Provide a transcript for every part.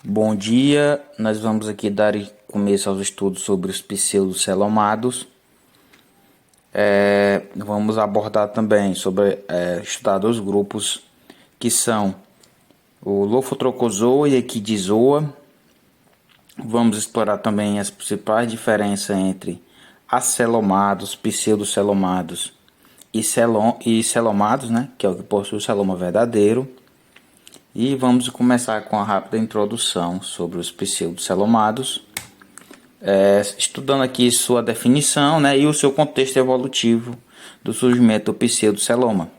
Bom dia, nós vamos aqui dar começo aos estudos sobre os pseudocelomados. Vamos abordar também sobre estudar dois grupos que são o Lophotrochozoa e Equidizoa. Vamos explorar também as principais diferenças entre acelomados, pseudocelomados e celomados, né, que é o que possui o celoma verdadeiro. E vamos começar com a rápida introdução sobre os pseudocelomados, estudando aqui sua definição, né, e o seu contexto evolutivo do surgimento do pseudoceloma.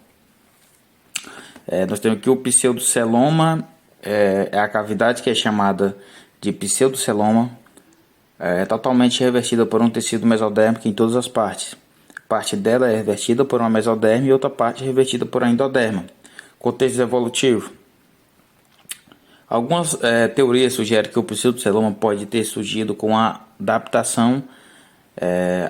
Nós temos aqui o pseudoceloma, é a cavidade que é chamada de pseudoceloma, é totalmente revestida por um tecido mesodérmico em todas as partes. Parte dela é revestida por uma mesoderma e outra parte é revestida por uma endoderma. Contexto evolutivo. Algumas teorias sugerem que o pseudoceloma pode ter surgido com a adaptação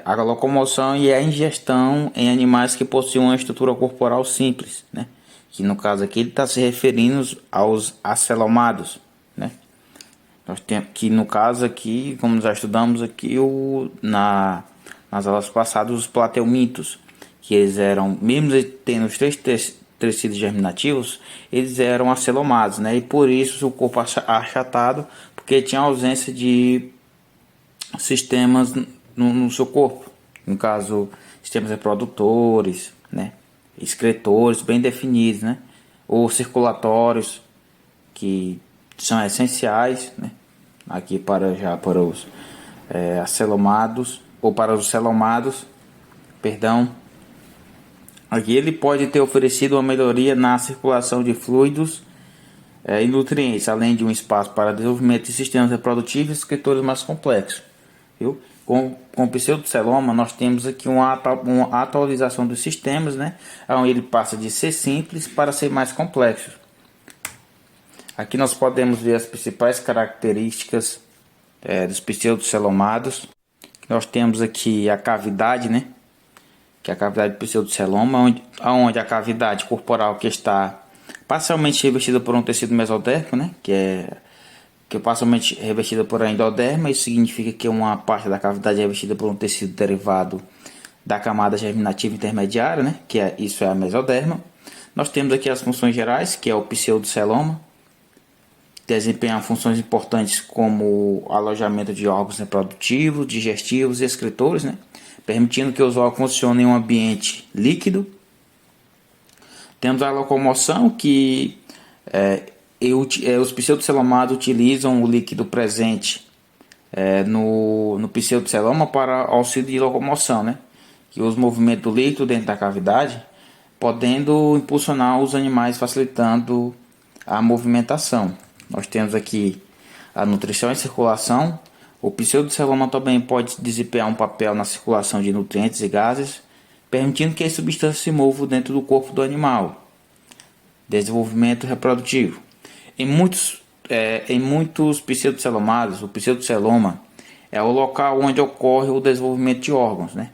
à locomoção e à ingestão em animais que possuem uma estrutura corporal simples, né? Que no caso aqui ele está se referindo aos acelomados, né? Nós temos que no caso aqui, como já estudamos aqui nas aulas passadas, os plateumintos, que eles eram, mesmo tendo os três tecidos germinativos, eles eram acelomados, né? E por isso o corpo achatado, porque tinha ausência de sistemas no seu corpo, no caso sistemas reprodutores, né, excretores bem definidos, né, ou circulatórios, que são essenciais, né, aqui para os acelomados ou para os celomados, perdão. Aqui ele pode ter oferecido uma melhoria na circulação de fluidos e nutrientes, além de um espaço para desenvolvimento de sistemas reprodutivos e excretores mais complexos. Viu? Com o pseudoceloma nós temos aqui uma atualização dos sistemas, né? Onde ele passa de ser simples para ser mais complexo. Aqui nós podemos ver as principais características dos pseudocelomados. Nós temos aqui a cavidade, né? Que é a cavidade do pseudoceloma, onde a cavidade corporal que está parcialmente revestida por um tecido mesodérmico, né, que é parcialmente revestida por a endoderma. Isso significa que uma parte da cavidade é revestida por um tecido derivado da camada germinativa intermediária, né, isso é a mesoderma. Nós temos aqui as funções gerais, que é o pseudoceloma, desempenha funções importantes como alojamento de órgãos reprodutivos, digestivos e excretores, né, permitindo que os órgãos funcionem em um ambiente líquido. Temos a locomoção, que os pseudocelomados utilizam o líquido presente no pseudoceloma para auxílio de locomoção, né? Que os movimentos do líquido dentro da cavidade, podendo impulsionar os animais, facilitando a movimentação. Nós temos aqui a nutrição e circulação. O pseudoceloma também pode desempenhar um papel na circulação de nutrientes e gases, permitindo que as substâncias se movam dentro do corpo do animal. Desenvolvimento reprodutivo. Em muitos pseudocelomados, o pseudoceloma é o local onde ocorre o desenvolvimento de órgãos, né,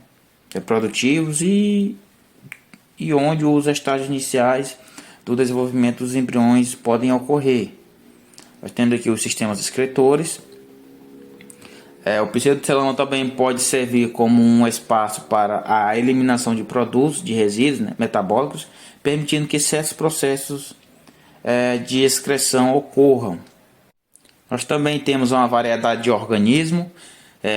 reprodutivos e onde os estágios iniciais do desenvolvimento dos embriões podem ocorrer. Nós temos aqui os sistemas excretores. O pseudoceloma também pode servir como um espaço para a eliminação de produtos, de resíduos, né, metabólicos, permitindo que certos processos de excreção ocorram. Nós também temos uma variedade de organismos,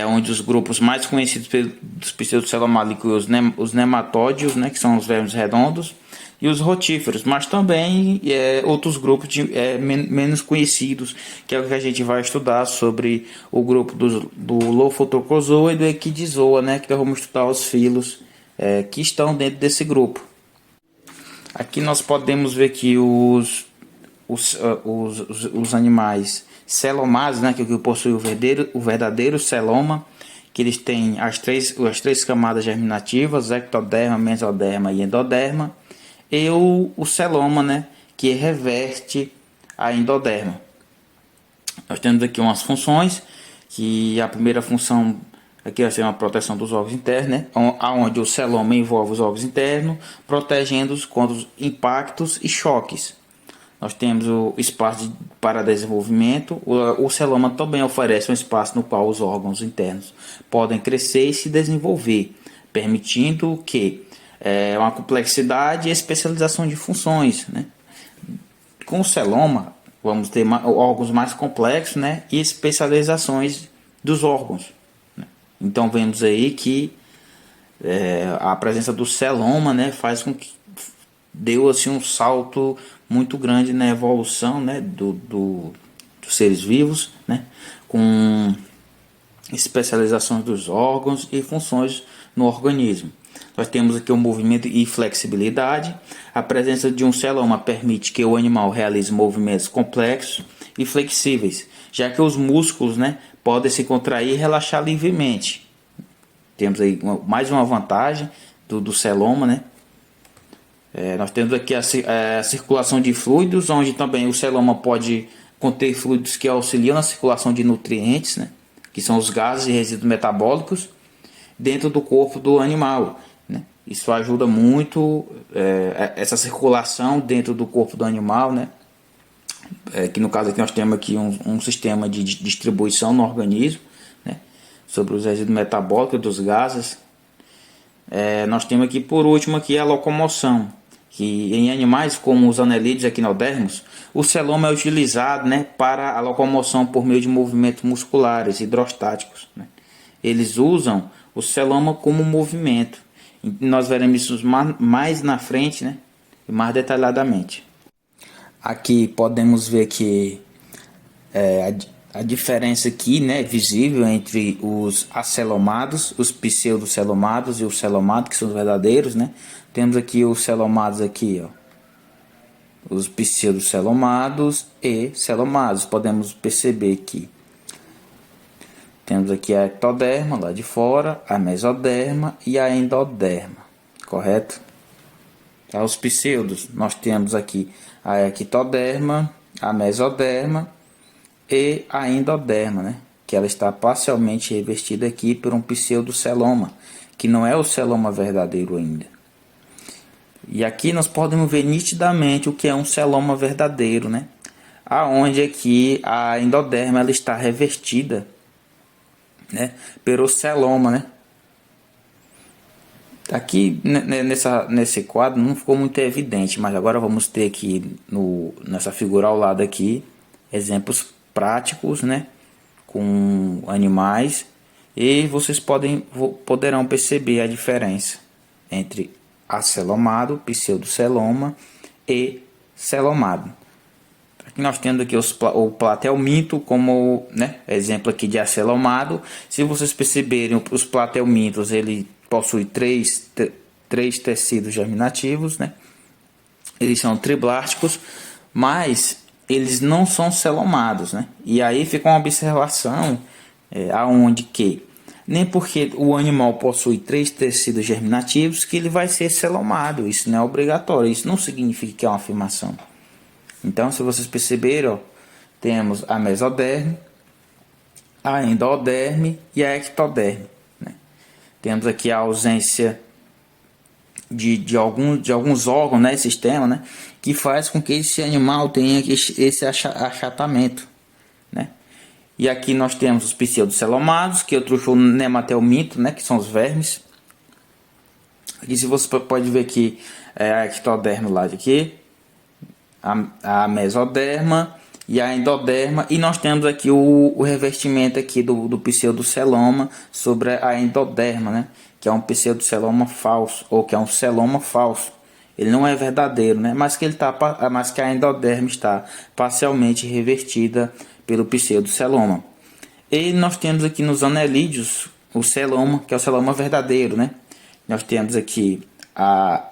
onde os grupos mais conhecidos dos pseudocelomados incluem os nematódios, né, que são os vermes redondos, e os rotíferos, mas também outros grupos menos conhecidos, que é o que a gente vai estudar sobre o grupo do Lophotrochozoa e do Equidizoa, né, que nós vamos estudar os filos que estão dentro desse grupo. Aqui nós podemos ver que os animais celomados, né, que possuem o verdadeiro celoma, que eles têm as três camadas germinativas, ectoderma, mesoderma e endoderma, e o celoma, né, que reveste a endoderma. Nós temos aqui umas funções, que a primeira função Aqui nós temos a proteção dos órgãos internos, né? Onde o celoma envolve os órgãos internos, protegendo-os contra os impactos e choques. Nós temos o espaço para desenvolvimento. O celoma também oferece um espaço no qual os órgãos internos podem crescer e se desenvolver, permitindo que uma complexidade e especialização de funções, né? Com o celoma, vamos ter órgãos mais complexos, né? E especializações dos órgãos, né? Então vemos aí que a presença do celoma, né, faz com que deu assim um salto muito grande na evolução, né, dos seres vivos, né, com especializações dos órgãos e funções no organismo. Nós temos aqui o movimento e flexibilidade. A presença de um celoma permite que o animal realize movimentos complexos e flexíveis, já que os músculos, né, podem se contrair e relaxar livremente. Temos aí mais uma vantagem do celoma, né? Nós temos aqui a circulação de fluidos, onde também o celoma pode conter fluidos que auxiliam na circulação de nutrientes, né? Que são os gases e resíduos metabólicos dentro do corpo do animal, né? Isso ajuda muito essa circulação dentro do corpo do animal, né? Que no caso aqui nós temos aqui um sistema de distribuição no organismo, né? Sobre os resíduos metabólicos dos gases. Nós temos aqui por último aqui a locomoção, que em animais como os anelídeos equinodermos, o celoma é utilizado, né, para a locomoção por meio de movimentos musculares hidrostáticos, né? Eles usam o celoma como movimento. E nós veremos isso mais na frente, né, e mais detalhadamente. Aqui podemos ver que a diferença aqui, né, visível entre os acelomados, os pseudocelomados e os celomados, que são os verdadeiros, né? Temos aqui os celomados aqui, ó, os pseudocelomados e celomados. Podemos perceber que temos aqui a ectoderma lá de fora, a mesoderma e a endoderma, correto? Os pseudos, nós temos aqui a ectoderma, a mesoderma e a endoderma, né? Que ela está parcialmente revestida aqui por um pseudoceloma, que não é o celoma verdadeiro ainda. E aqui nós podemos ver nitidamente o que é um celoma verdadeiro, né? Aonde aqui a endoderma ela está revestida, né, pelo celoma, né? Aqui nesse quadro não ficou muito evidente, mas agora vamos ter aqui nessa figura ao lado aqui exemplos práticos, né, com animais, e vocês poderão perceber a diferença entre acelomado, pseudoceloma e celomado. Aqui nós temos aqui o platelminto como, né, exemplo aqui de acelomado. Se vocês perceberem, os platelmintos ele possui três tecidos germinativos, né? Eles são triblásticos, mas eles não são celomados, né? E aí fica uma observação aonde que nem porque o animal possui três tecidos germinativos que ele vai ser celomado. Isso não é obrigatório, isso não significa que é uma afirmação. Então, se vocês perceberem, ó, temos a mesoderme, a endoderme e a ectoderme, né? Temos aqui a ausência de alguns órgãos, né, sistema, né, que faz com que esse animal tenha esse achatamento, né? E aqui nós temos os pseudocelomados, que eu trouxe o nematelminto, né, que são os vermes. Aqui se você pode ver que a ectoderma lá de aqui, a mesoderma e a endoderma, e nós temos aqui o revestimento aqui do pseudoceloma sobre a endoderma, né, que é um pseudoceloma falso, ou que é um celoma falso. Ele não é verdadeiro, né, mas que a endoderma está parcialmente revestida pelo pseudoceloma. E nós temos aqui nos anelídeos o celoma, que é o celoma verdadeiro, né? Nós temos aqui a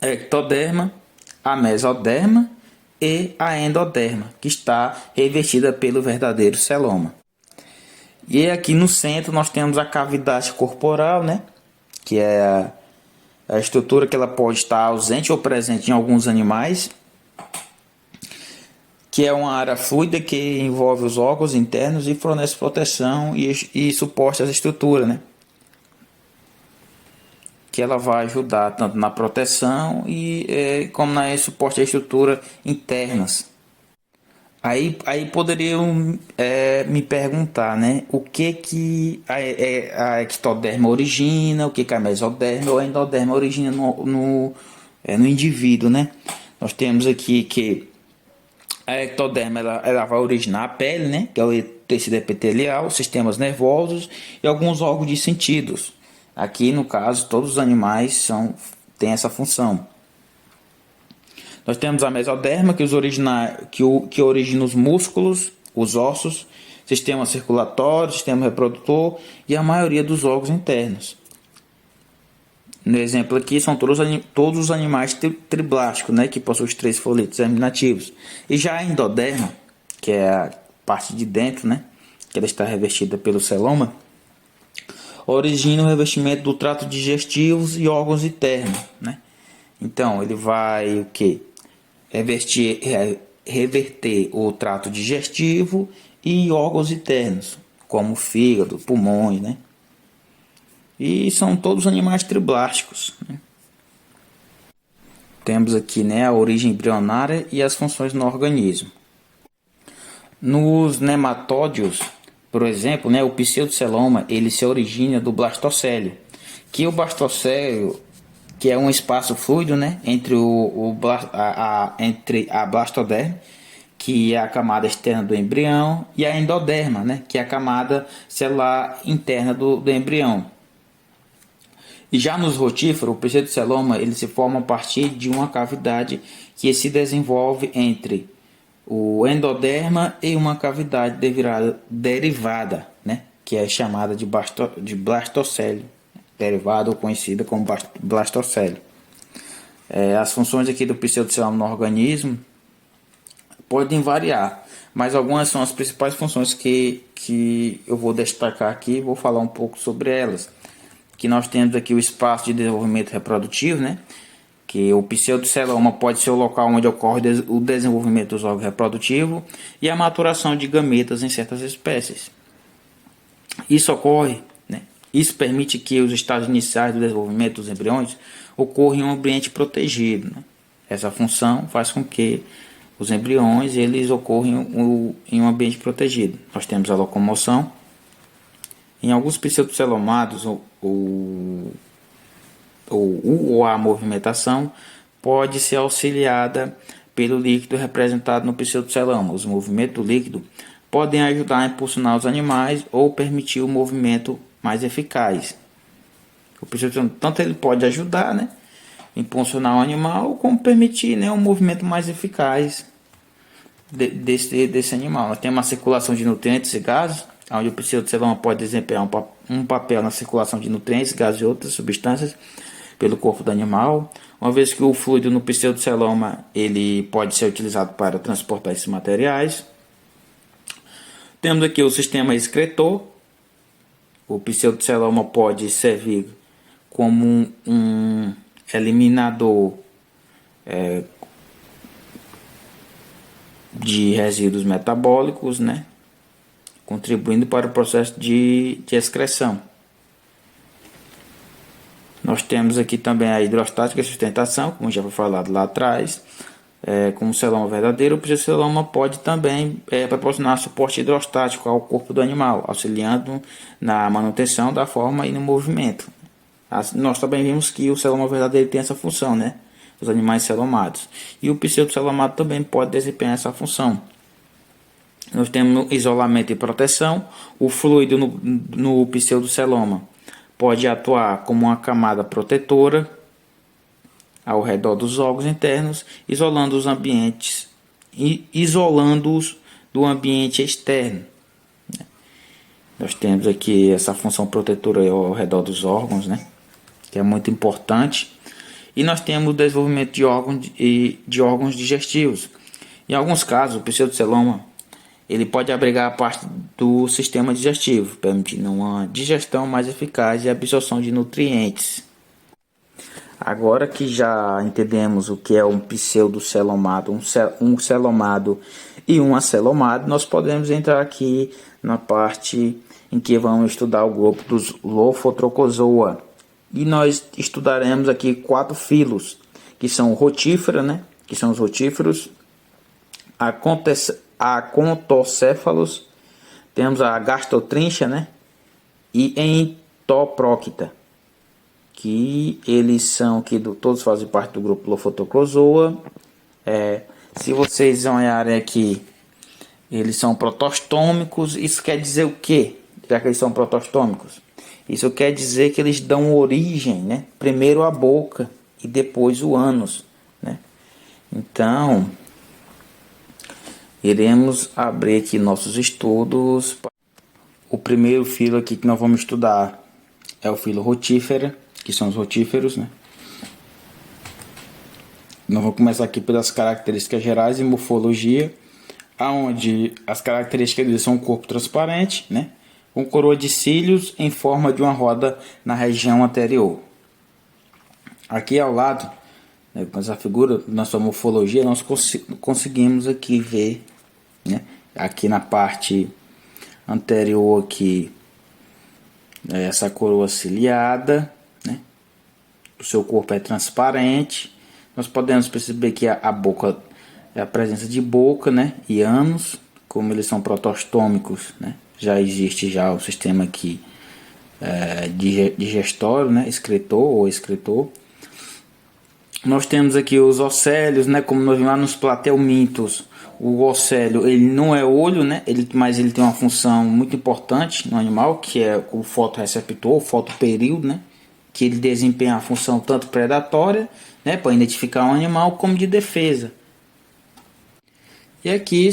ectoderma, a mesoderma e a endoderma, que está revestida pelo verdadeiro celoma. E aqui no centro nós temos a cavidade corporal, né? Que é a estrutura que ela pode estar ausente ou presente em alguns animais. que é uma área fluida que envolve os órgãos internos e fornece proteção e suporte às estruturas, né? Que ela vai ajudar tanto na proteção como na suporte à estrutura internas. Aí poderiam me perguntar, né? O que a ectoderma origina, o que a mesoderma ou a endoderma origina no indivíduo, né? Nós temos aqui que a ectoderma ela vai originar a pele, né? Que é o tecido epitelial, sistemas nervosos e alguns órgãos de sentidos. Aqui, no caso, todos os animais têm essa função. Nós temos a mesoderma, que origina os músculos, os ossos, sistema circulatório, sistema reprodutor e a maioria dos órgãos internos. No exemplo aqui são todos os animais triblásticos, né, que possuem os 3 folhetos germinativos. E já a endoderma, que é a parte de dentro, né, que ela está revestida pelo celoma, origina o revestimento do trato digestivo e órgãos internos, né? Então ele vai o que? Reverter o trato digestivo e órgãos internos, como fígado, pulmões, né? E são todos animais triblásticos, né? Temos aqui, né, a origem embrionária e as funções no organismo. Nos nematódios, por exemplo, né, o pseudoceloma ele se origina do blastocélio, que o blastocélio que é um espaço fluido, né, entre entre a blastoderma, que é a camada externa do embrião, e a endoderma, né, que é a camada celular interna do embrião. E já nos rotíferos, o pseudoceloma ele se forma a partir de uma cavidade que se desenvolve entre o endoderma e uma cavidade derivada, né, que é chamada de blastocélio, derivada ou conhecida como blastocélio. As funções aqui do pseudoceloma no organismo podem variar, mas algumas são as principais funções que eu vou destacar aqui e vou falar um pouco sobre elas. Que nós temos aqui o espaço de desenvolvimento reprodutivo, né? Que o pseudoceloma pode ser o local onde ocorre o desenvolvimento dos órgãos reprodutivos e a maturação de gametas em certas espécies. Isso ocorre, né? Isso permite que os estágios iniciais do desenvolvimento dos embriões ocorram em um ambiente protegido, né? Essa função faz com que os embriões eles ocorram em um ambiente protegido. Nós temos a locomoção. Em alguns pseudocelomados, a movimentação pode ser auxiliada pelo líquido representado no pseudoceloma. Os movimentos do líquido podem ajudar a impulsionar os animais ou permitir o movimento mais eficaz. O pseudoceloma, tanto ele pode ajudar, né, impulsionar o animal, como permitir, né, um movimento mais eficaz desse animal. Nós temos uma circulação de nutrientes e gases, onde o pseudoceloma pode desempenhar um papel na circulação de nutrientes, gases e outras substâncias pelo corpo do animal, uma vez que o fluido no pseudoceloma ele pode ser utilizado para transportar esses materiais. Temos aqui o sistema excretor. O pseudoceloma pode servir como um eliminador de resíduos metabólicos, né, contribuindo para o processo de excreção. Nós temos aqui também a hidrostática e sustentação, como já foi falado lá atrás. Como celoma verdadeiro, o pseudoceloma pode também proporcionar suporte hidrostático ao corpo do animal, auxiliando na manutenção da forma e no movimento. Nós também vimos que o celoma verdadeiro tem essa função, né? Os animais celomados. E o pseudocelomado também pode desempenhar essa função. Nós temos isolamento e proteção. O fluido no pseudoceloma pode atuar como uma camada protetora ao redor dos órgãos internos, isolando-os do ambiente externo. Nós temos aqui essa função protetora ao redor dos órgãos, né, que é muito importante. E nós temos o desenvolvimento de órgãos digestivos. Em alguns casos, o pseudoceloma ele pode abrigar a parte do sistema digestivo, permitindo uma digestão mais eficaz e absorção de nutrientes. Agora que já entendemos o que é um pseudocelomado, um celomado e um acelomado, nós podemos entrar aqui na parte em que vamos estudar o grupo dos Lophotrochozoa. E nós estudaremos aqui 4 filos, que são rotífera, né? Que são os rotíferos, acontocéfalos, temos a gastotrincha, né? E entoprócta, que eles são aqui todos fazem parte do grupo Lophotrochozoa. Se vocês olharem aqui, eles são protostômicos. Isso quer dizer o quê? Já que eles são protostômicos, isso quer dizer que eles dão origem, né? Primeiro a boca e depois o ânus, né? Então, iremos abrir aqui nossos estudos. O primeiro filo aqui que nós vamos estudar é o filo rotífera, que são os rotíferos, né? Nós vamos começar aqui pelas características gerais e morfologia, aonde as características deles são um corpo transparente, né? Com coroa de cílios em forma de uma roda na região anterior. Aqui ao lado, né, com essa figura, na sua morfologia, nós conseguimos aqui ver, né? Aqui na parte anterior aqui, essa coroa ciliada, né? O seu corpo é transparente. Nós podemos perceber que a boca é a presença de boca, né? E ânus, como eles são protostômicos, né? Já existe já o sistema aqui digestório, né? Excretor ou excretor. Nós temos aqui os océlios, né? Como nós vimos lá nos plateumintos, o océlio ele não é olho, né? Mas ele tem uma função muito importante no animal, que é o fotorreceptor, o fotoperíodo, né? Que ele desempenha a função tanto predatória, né? Para identificar um animal, como de defesa. E aqui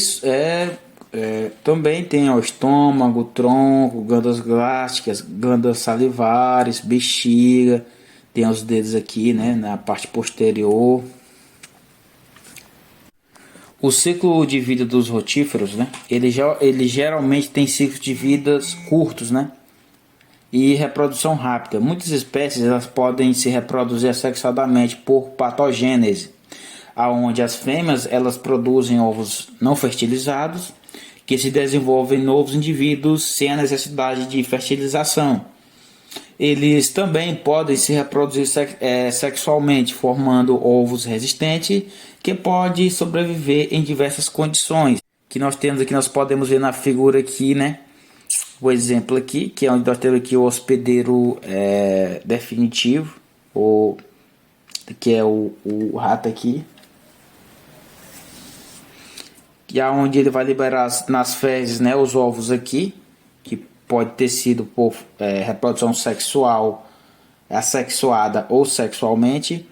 também tem o estômago, tronco, glândulas gástricas, glândulas salivares, bexiga, tem os dedos aqui, né, na parte posterior. O ciclo de vida dos rotíferos, né, ele geralmente tem ciclos de vida curtos, né, e reprodução rápida. Muitas espécies elas podem se reproduzir assexuadamente por patogênese, aonde as fêmeas elas produzem ovos não fertilizados que se desenvolvem novos indivíduos sem a necessidade de fertilização. Eles também podem se reproduzir sexualmente, formando ovos resistentes que podem sobreviver em diversas condições. Que nós temos aqui, nós podemos ver na figura aqui, né? O exemplo aqui, que é onde nós temos aqui o hospedeiro definitivo, que é o rato aqui. Que é onde ele vai liberar nas fezes, né, os ovos aqui, que pode ter sido por reprodução sexual, assexuada ou sexualmente.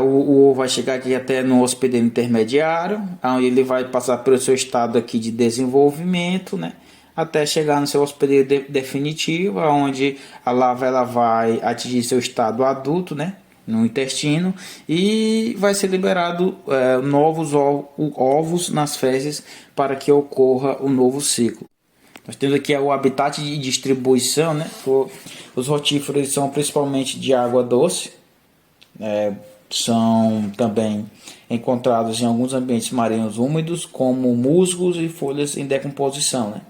O ovo vai chegar aqui até no hospedeiro intermediário, onde ele vai passar pelo seu estado aqui de desenvolvimento, né, até chegar no seu hospedeiro definitivo, onde a larva ela vai atingir seu estado adulto, né, no intestino, e vai ser liberado novos ovos nas fezes para que ocorra um novo ciclo. Nós temos aqui o habitat de distribuição, né? Os rotíferos são principalmente de água doce, são também encontrados em alguns ambientes marinhos úmidos, como musgos e folhas em decomposição, né?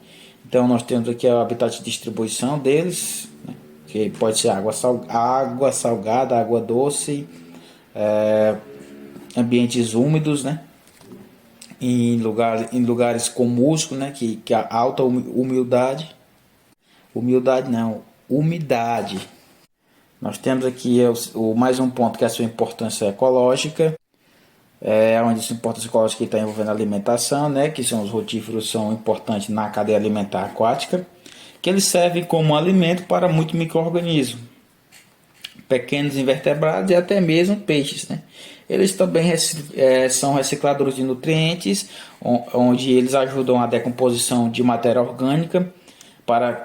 Então nós temos aqui o habitat de distribuição deles, né? Que pode ser água salgada, água doce, ambientes úmidos, né? Em lugares com musgo, né? Que há alta umidade. Umidade. Nós temos aqui mais um ponto que é a sua importância ecológica, onde essa importância ecológica está envolvendo a alimentação, né? Que são os rotíferos são importantes na cadeia alimentar aquática, que eles servem como alimento para muitos micro-organismos, pequenos invertebrados e até mesmo peixes, né? Eles também são recicladores de nutrientes, onde eles ajudam a decomposição de matéria orgânica para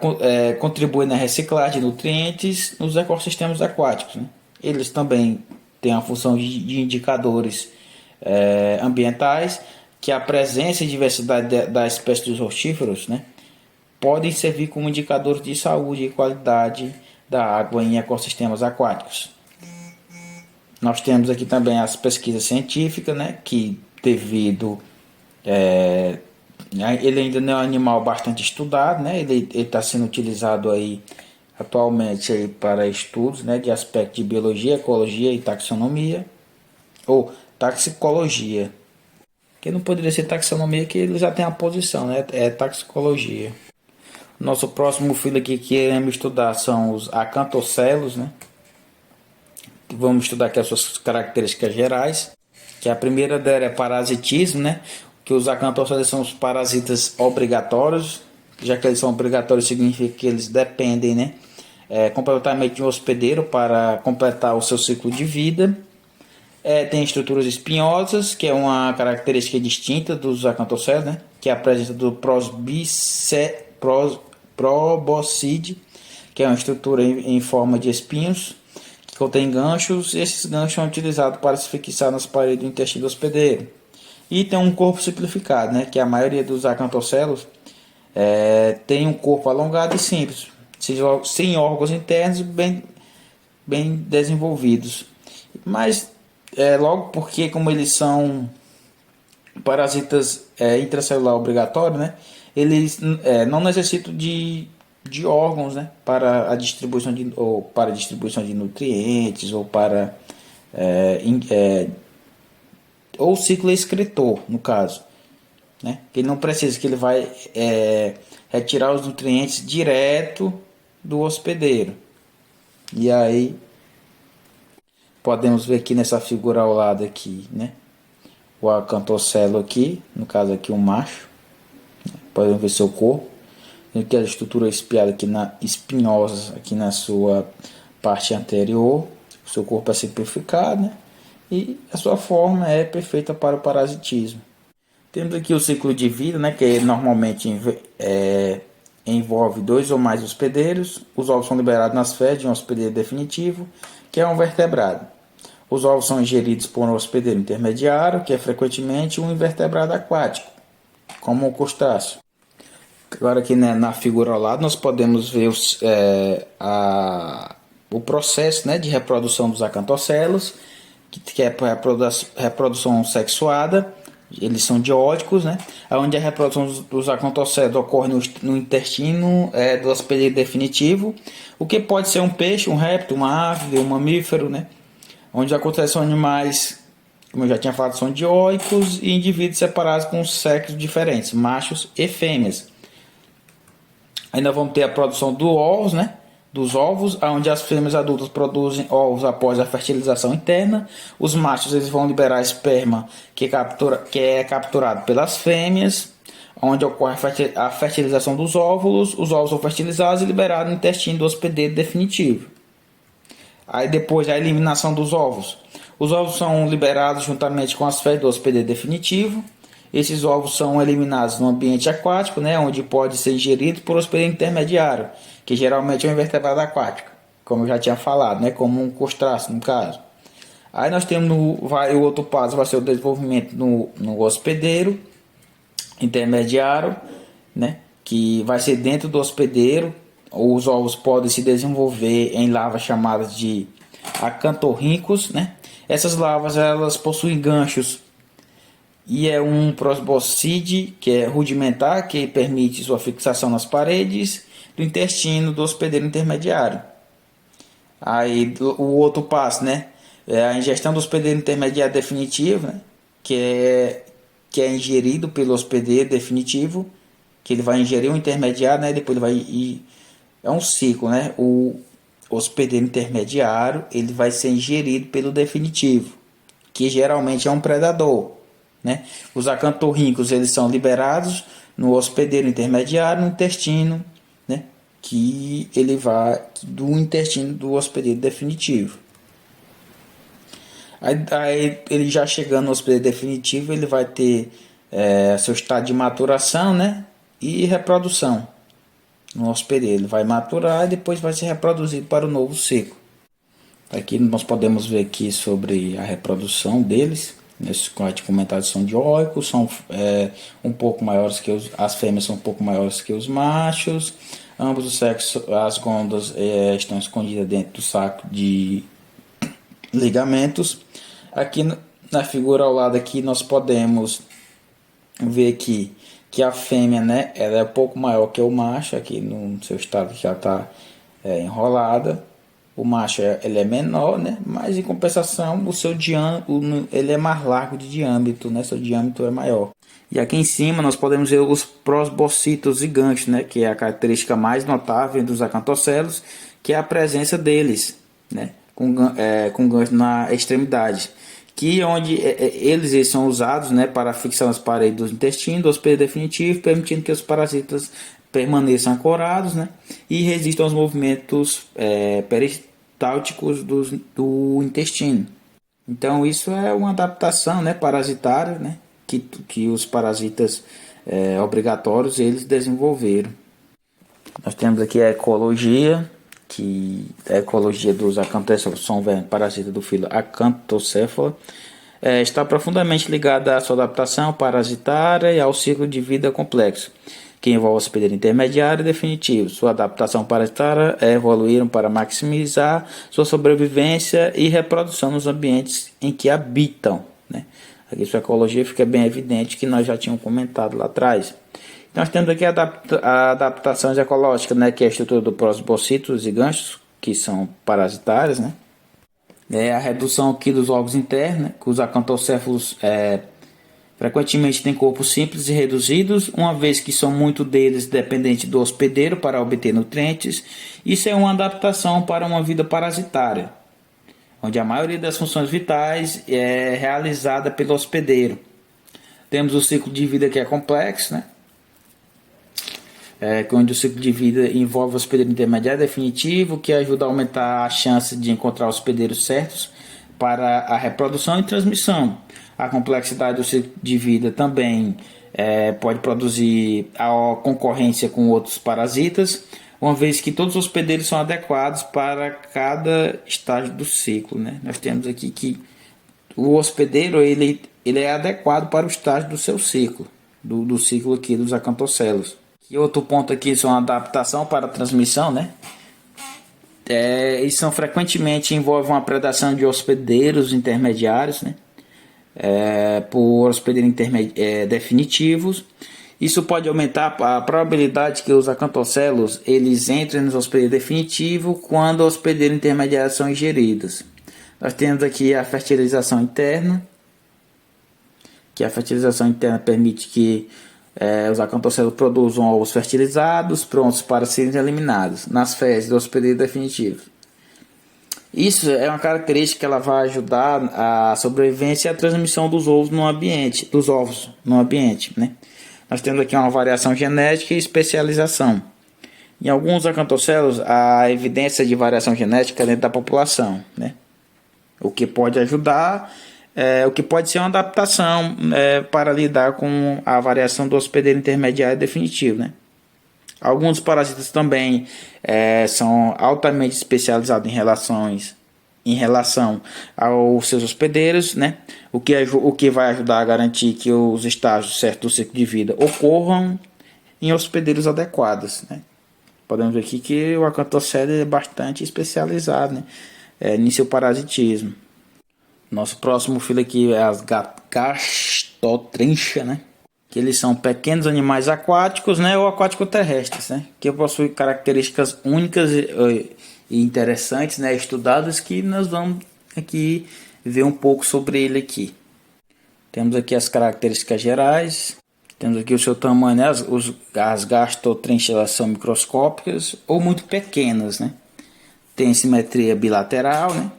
contribuir na reciclagem de nutrientes nos ecossistemas aquáticos, né? Eles também têm a função de indicadores ambientais, que a presença e diversidade da espécie dos rotíferos, né, podem servir como indicadores de saúde e qualidade da água em ecossistemas aquáticos. Nós temos aqui também as pesquisas científicas, né, que devido É, ele ainda não é um animal bastante estudado, né? Ele está sendo utilizado aí atualmente aí para estudos, né, de aspectos de biologia, ecologia e taxonomia, ou taxicologia. Que não poderia ser taxonomia, que ele já tem a posição, né? É taxicologia. Nosso próximo filho aqui que iremos estudar são os acantocelos, né? Vamos estudar aqui as suas características gerais. Que a primeira dela é parasitismo, né? Que os acantocelos são os parasitas obrigatórios. Já que eles são obrigatórios, significa que eles dependem, né? Completamente de um hospedeiro para completar o seu ciclo de vida. Tem estruturas espinhosas, que é uma característica distinta dos acantocelos, né? Que é a presença do proboscide, que é uma estrutura em forma de espinhos, que contém ganchos, e esses ganchos são utilizados para se fixar nas paredes do intestino do hospedeiro. E tem um corpo simplificado, né? Que a maioria dos acantocelos tem um corpo alongado e simples, sem órgãos internos bem desenvolvidos. Mas logo porque como eles são parasitas intracelular obrigatório, né? Eles não necessitam de órgãos, né? Para a distribuição de nutrientes ou para ou ciclo excretor, no caso, né? Que ele não precisa, que ele vai retirar os nutrientes direto do hospedeiro. E aí podemos ver aqui nessa figura ao lado aqui, né? O acantocelo aqui, no caso aqui um macho. Podemos ver seu corpo. Tem aqui a estrutura espiada aqui espinhosa aqui na sua parte anterior. O seu corpo é simplificado, né? E a sua forma é perfeita para o parasitismo. Temos aqui o ciclo de vida, né? Que normalmente envolve 2 ou mais hospedeiros. Os ovos são liberados nas fezes de um hospedeiro definitivo, que é um vertebrado. Os ovos são ingeridos por um hospedeiro intermediário, que é frequentemente um invertebrado aquático, como o crustáceo. Agora aqui, né, na figura ao lado nós podemos ver o processo, né, de reprodução dos acantocelos, que é a reprodução sexuada. Eles são dióticos, né, onde a reprodução dos acantocelos ocorre no intestino do hospedeiro definitivo, o que pode ser um peixe, um réptil, uma ave, um mamífero, né, onde acontecem animais, como eu já tinha falado, são dioicos e indivíduos separados com sexos diferentes, machos e fêmeas. Ainda vamos ter a produção dos ovos, onde as fêmeas adultas produzem ovos após a fertilização interna. Os machos eles vão liberar esperma que é capturado pelas fêmeas, onde ocorre a fertilização dos óvulos. Os ovos são fertilizados e liberados no intestino do hospedeiro definitivo. Aí depois a eliminação dos ovos. Os ovos são liberados juntamente com as fezes do hospedeiro definitivo. Esses ovos são eliminados no ambiente aquático, né, onde pode ser ingerido por hospedeiro intermediário, que geralmente é um invertebrado aquático, como eu já tinha falado, né, como um crustáceo no caso. Aí nós temos o outro passo vai ser o desenvolvimento no hospedeiro intermediário, né, que vai ser dentro do hospedeiro. Os ovos podem se desenvolver em larvas chamadas de acantorríncos, né? Essas larvas elas possuem ganchos e é um proboscide que é rudimentar, que permite sua fixação nas paredes do intestino do hospedeiro intermediário. Aí o outro passo, né, é a ingestão do hospedeiro intermediário definitivo, né, que é ingerido pelo hospedeiro definitivo, que ele vai ingerir o intermediário, né, depois ele vai é um ciclo, né? O hospedeiro intermediário ele vai ser ingerido pelo definitivo, que geralmente é um predador, né? Os acantorríncos eles são liberados no hospedeiro intermediário, no intestino, né? Que ele vai do intestino do hospedeiro definitivo. Aí ele já chegando no hospedeiro definitivo, ele vai ter seu estado de maturação, né? E reprodução. No hospedeiro ele vai maturar e depois vai se reproduzir para o novo ciclo. Aqui nós podemos ver aqui sobre a reprodução deles. Esses comentários são dioicos, são um pouco maiores que as fêmeas são um pouco maiores que os machos. Ambos os sexos, as gônadas estão escondidas dentro do saco de ligamentos. Aqui na figura ao lado aqui nós podemos Ver aqui que a fêmea, né, ela é um pouco maior que o macho, aqui no seu estado já está enrolada. O macho ele é menor, né, mas em compensação o seu diâmetro ele é mais largo de diâmetro, né, seu diâmetro é maior. E aqui em cima nós podemos ver os prosbocitos gigantes, né, que é a característica mais notável dos acantocelos, que é a presença deles, né, com gancho na extremidade, que onde eles são usados, né, para fixar nas paredes do intestino, do hospedeiro definitivo, permitindo que os parasitas permaneçam ancorados, né, e resistam aos movimentos peristálticos do intestino. Então isso é uma adaptação, né, parasitária, né, que os parasitas obrigatórios eles desenvolveram. Nós temos aqui a ecologia, que a ecologia dos acanthocephalo são parasitas do filo Acanthocephala, está profundamente ligada à sua adaptação parasitária e ao ciclo de vida complexo, que envolve hospedeiro intermediário e definitivo. Sua adaptação parasitária evoluíram para maximizar sua sobrevivência e reprodução nos ambientes em que habitam, né? Aqui sua ecologia fica bem evidente, que nós já tínhamos comentado lá atrás. Nós temos aqui a adaptações ecológicas, né, que é a estrutura do prosbocitos e ganchos, que são parasitários, né? A redução aqui dos órgãos internos, né, que os acantocéfalos frequentemente têm corpos simples e reduzidos, uma vez que são muito deles dependentes do hospedeiro para obter nutrientes. Isso é uma adaptação para uma vida parasitária, onde a maioria das funções vitais é realizada pelo hospedeiro. Temos o ciclo de vida, que é complexo, né? Onde o ciclo de vida envolve o hospedeiro intermediário definitivo, que ajuda a aumentar a chance de encontrar hospedeiros certos para a reprodução e transmissão. A complexidade do ciclo de vida também pode produzir a concorrência com outros parasitas, uma vez que todos os hospedeiros são adequados para cada estágio do ciclo, né? Nós temos aqui que o hospedeiro ele é adequado para o estágio do seu ciclo, do ciclo aqui dos acanthocelos. E outro ponto aqui são a adaptação para a transmissão, né? Isso frequentemente envolve uma predação de hospedeiros intermediários, né? Por hospedeiros definitivos. Isso pode aumentar a probabilidade que os acanthocelos eles entrem nos hospedeiros definitivos quando os hospedeiros intermediários são ingeridos. Nós temos aqui a fertilização interna, que a fertilização interna permite que os acanthocelos produzam ovos fertilizados, prontos para serem eliminados nas fezes dos hospedeiros definitivos. Isso é uma característica que ela vai ajudar a sobrevivência e a transmissão dos ovos no ambiente, né? Nós temos aqui uma variação genética e especialização. Em alguns acanthocelos, há evidência de variação genética dentro da população, né? O que pode ajudar, o que pode ser uma adaptação para lidar com a variação do hospedeiro intermediário definitivo, né? Alguns parasitas também são altamente especializados em relação aos seus hospedeiros, né? O que vai ajudar a garantir que os estágios certos do ciclo de vida ocorram em hospedeiros adequados, né? Podemos ver aqui que o acanthocele é bastante especializado, né? Em seu parasitismo. Nosso próximo filo aqui é as gastotrincha, né? Que eles são pequenos animais aquáticos, né, ou aquático-terrestres, né, que possuem características únicas e interessantes, né, estudadas, que nós vamos aqui ver um pouco sobre ele aqui. Temos aqui as características gerais, temos aqui o seu tamanho, né, as gastotrinchas são microscópicas ou muito pequenas, né, tem simetria bilateral, né.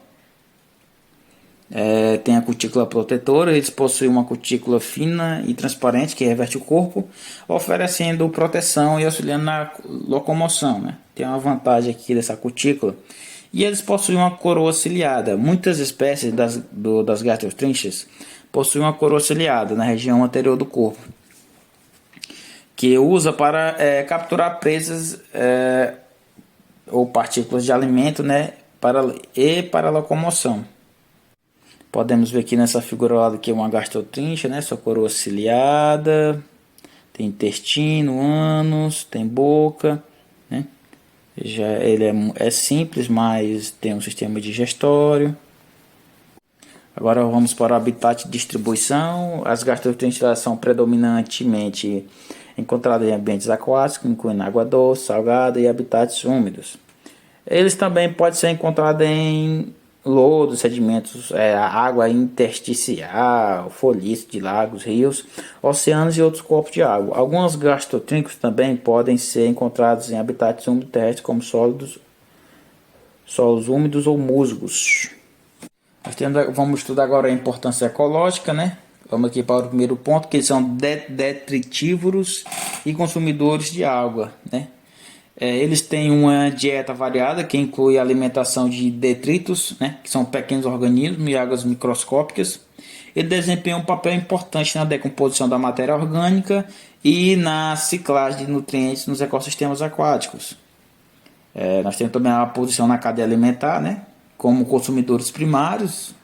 Tem a cutícula protetora, eles possuem uma cutícula fina e transparente que reveste o corpo, oferecendo proteção e auxiliando na locomoção, né? Tem uma vantagem aqui dessa cutícula. E eles possuem uma coroa ciliada. Muitas espécies das gastotrinchas possuem uma coroa ciliada na região anterior do corpo, que usa para capturar presas ou partículas de alimento, né? para a locomoção. Podemos ver aqui nessa figura que é uma gastotrincha, né? Sua coroa ciliada, tem intestino, ânus, tem boca, né? Ele é simples, mas tem um sistema digestório. Agora vamos para o habitat de distribuição. As gastroenterites são predominantemente encontradas em ambientes aquáticos, incluindo água doce, salgada e habitats úmidos. Eles também podem ser encontrados em lodo, sedimentos, água intersticial, folhiços de lagos, rios, oceanos e outros corpos de água. Alguns gastrotrincos também podem ser encontrados em habitats úmidos terrestres, como solos úmidos ou musgos. Vamos estudar agora a importância ecológica, né? Vamos aqui para o primeiro ponto, que eles são detritívoros e consumidores de água, né? Eles têm uma dieta variada que inclui a alimentação de detritos, né, que são pequenos organismos e águas microscópicas. Ele desempenha um papel importante na decomposição da matéria orgânica e na ciclagem de nutrientes nos ecossistemas aquáticos. Nós temos também a posição na cadeia alimentar, né, como consumidores primários.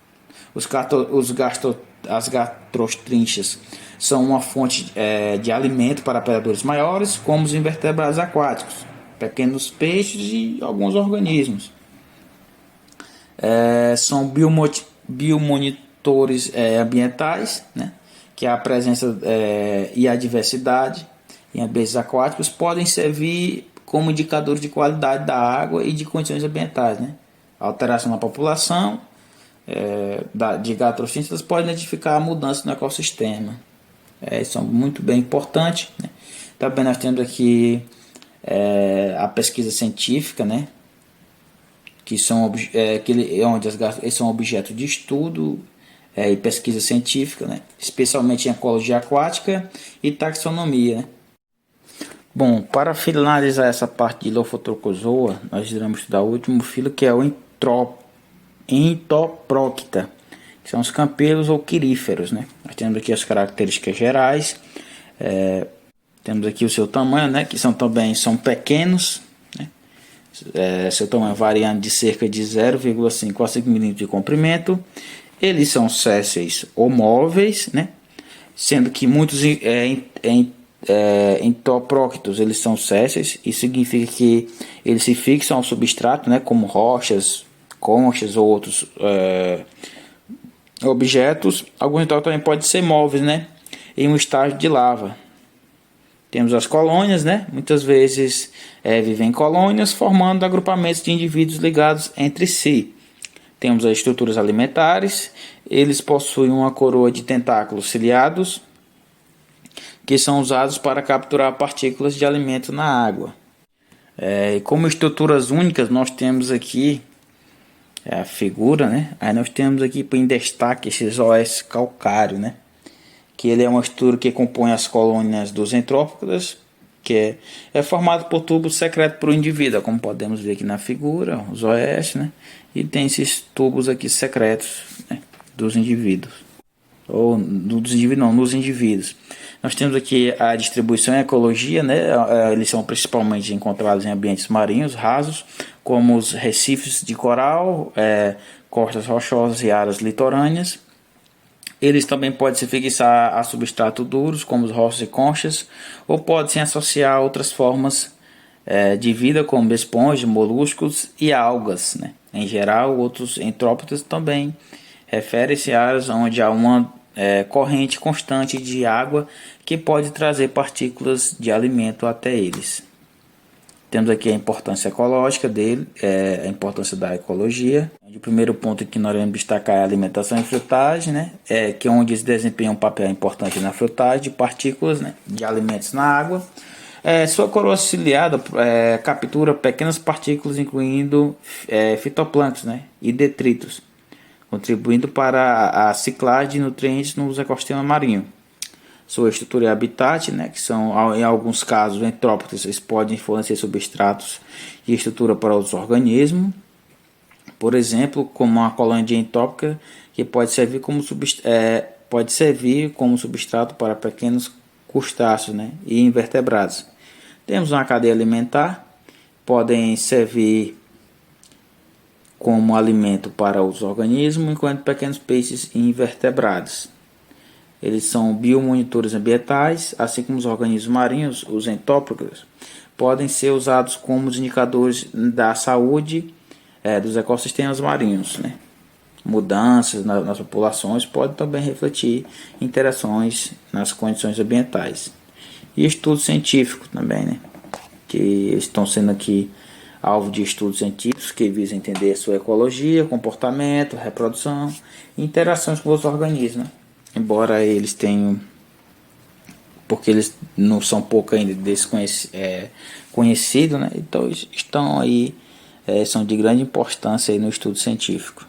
As gastrotrinchas são uma fonte de alimento para predadores maiores, como os invertebrados aquáticos, pequenos peixes e alguns organismos. São biomonitores ambientais, né, que a presença e a diversidade em ambientes aquáticos podem servir como indicadores de qualidade da água e de condições ambientais, né? Alteração na população de gastrotrinchas pode identificar a mudança no ecossistema. Isso é muito bem importante, né? Também nós temos aqui a pesquisa científica, né? Que são onde eles são objeto de estudo e pesquisa científica, né? Especialmente em ecologia aquática e taxonomia, né? Bom, para finalizar essa parte de Lophotrochozoa, nós iremos estudar o último filo, que é o Entoprocta, que são os campelos ou quiríferos, né? Nós temos aqui as características gerais, temos aqui o seu tamanho, né? Que são pequenos, né? Seu tamanho variando de cerca de 0,5 a 5 mm de comprimento. Eles são sésseis ou móveis, né? Sendo que muitos entopróctos eles são sésseis. Isso significa que eles se fixam ao substrato, né? Como rochas, conchas ou outros objetos. Alguns então também podem ser móveis, né, em um estágio de lava. Temos as colônias, né, muitas vezes vivem em colônias formando agrupamentos de indivíduos ligados entre si. Temos as estruturas alimentares. Eles possuem uma coroa de tentáculos ciliados que são usados para capturar partículas de alimento na água. E como estruturas únicas, nós temos aqui a figura, né? Aí nós temos aqui em destaque esses OS calcário, né? Que ele é uma estrutura que compõe as colônias dos entrópodes, que é formado por tubos secretos por um indivíduo, como podemos ver aqui na figura, os OS, né? E tem esses tubos aqui secretos, né, dos indivíduos. Ou dos indivíduos, não, nos indivíduos. Nós temos aqui a distribuição e a ecologia, né? Eles são principalmente encontrados em ambientes marinhos rasos, como os recifes de coral, costas rochosas e áreas litorâneas. Eles também podem se fixar a substratos duros, como os rochas e conchas, ou podem se associar a outras formas de vida, como esponjas, moluscos e algas, né? Em geral, outros entrópodes também referem-se a áreas onde há uma corrente constante de água que pode trazer partículas de alimento até eles. Temos aqui a importância ecológica dele, a importância da ecologia. O primeiro ponto que nós vamos destacar é a alimentação e frutagem, né? Que é onde eles desempenham um papel importante na frutagem de partículas, né, de alimentos na água. Sua coroa ciliada captura pequenas partículas, incluindo fitoplânctons, né, e detritos, contribuindo para a ciclagem de nutrientes nos ecossistemas marinhos. Sua estrutura e habitat, né, que são, em alguns casos, entrópodes, eles podem fornecer substratos e estrutura para outros organismos. Por exemplo, como uma colônia entrópica, que pode servir como substrato para pequenos crustáceos, né, e invertebrados. Temos uma cadeia alimentar, podem servir como alimento para os organismos, enquanto pequenos peixes e invertebrados. Eles são biomonitores ambientais, assim como os organismos marinhos, os entrópicos, podem ser usados como indicadores da saúde dos ecossistemas marinhos, né? mudanças nas populações podem também refletir interações nas condições ambientais. E estudos científicos também, né? Que estão sendo aqui alvo de estudos científicos que visam entender sua ecologia, comportamento, reprodução e interações com os organismos, né? Embora eles tenham, porque eles não são pouco ainda conhecidos, né? Então estão aí, são de grande importância aí no estudo científico.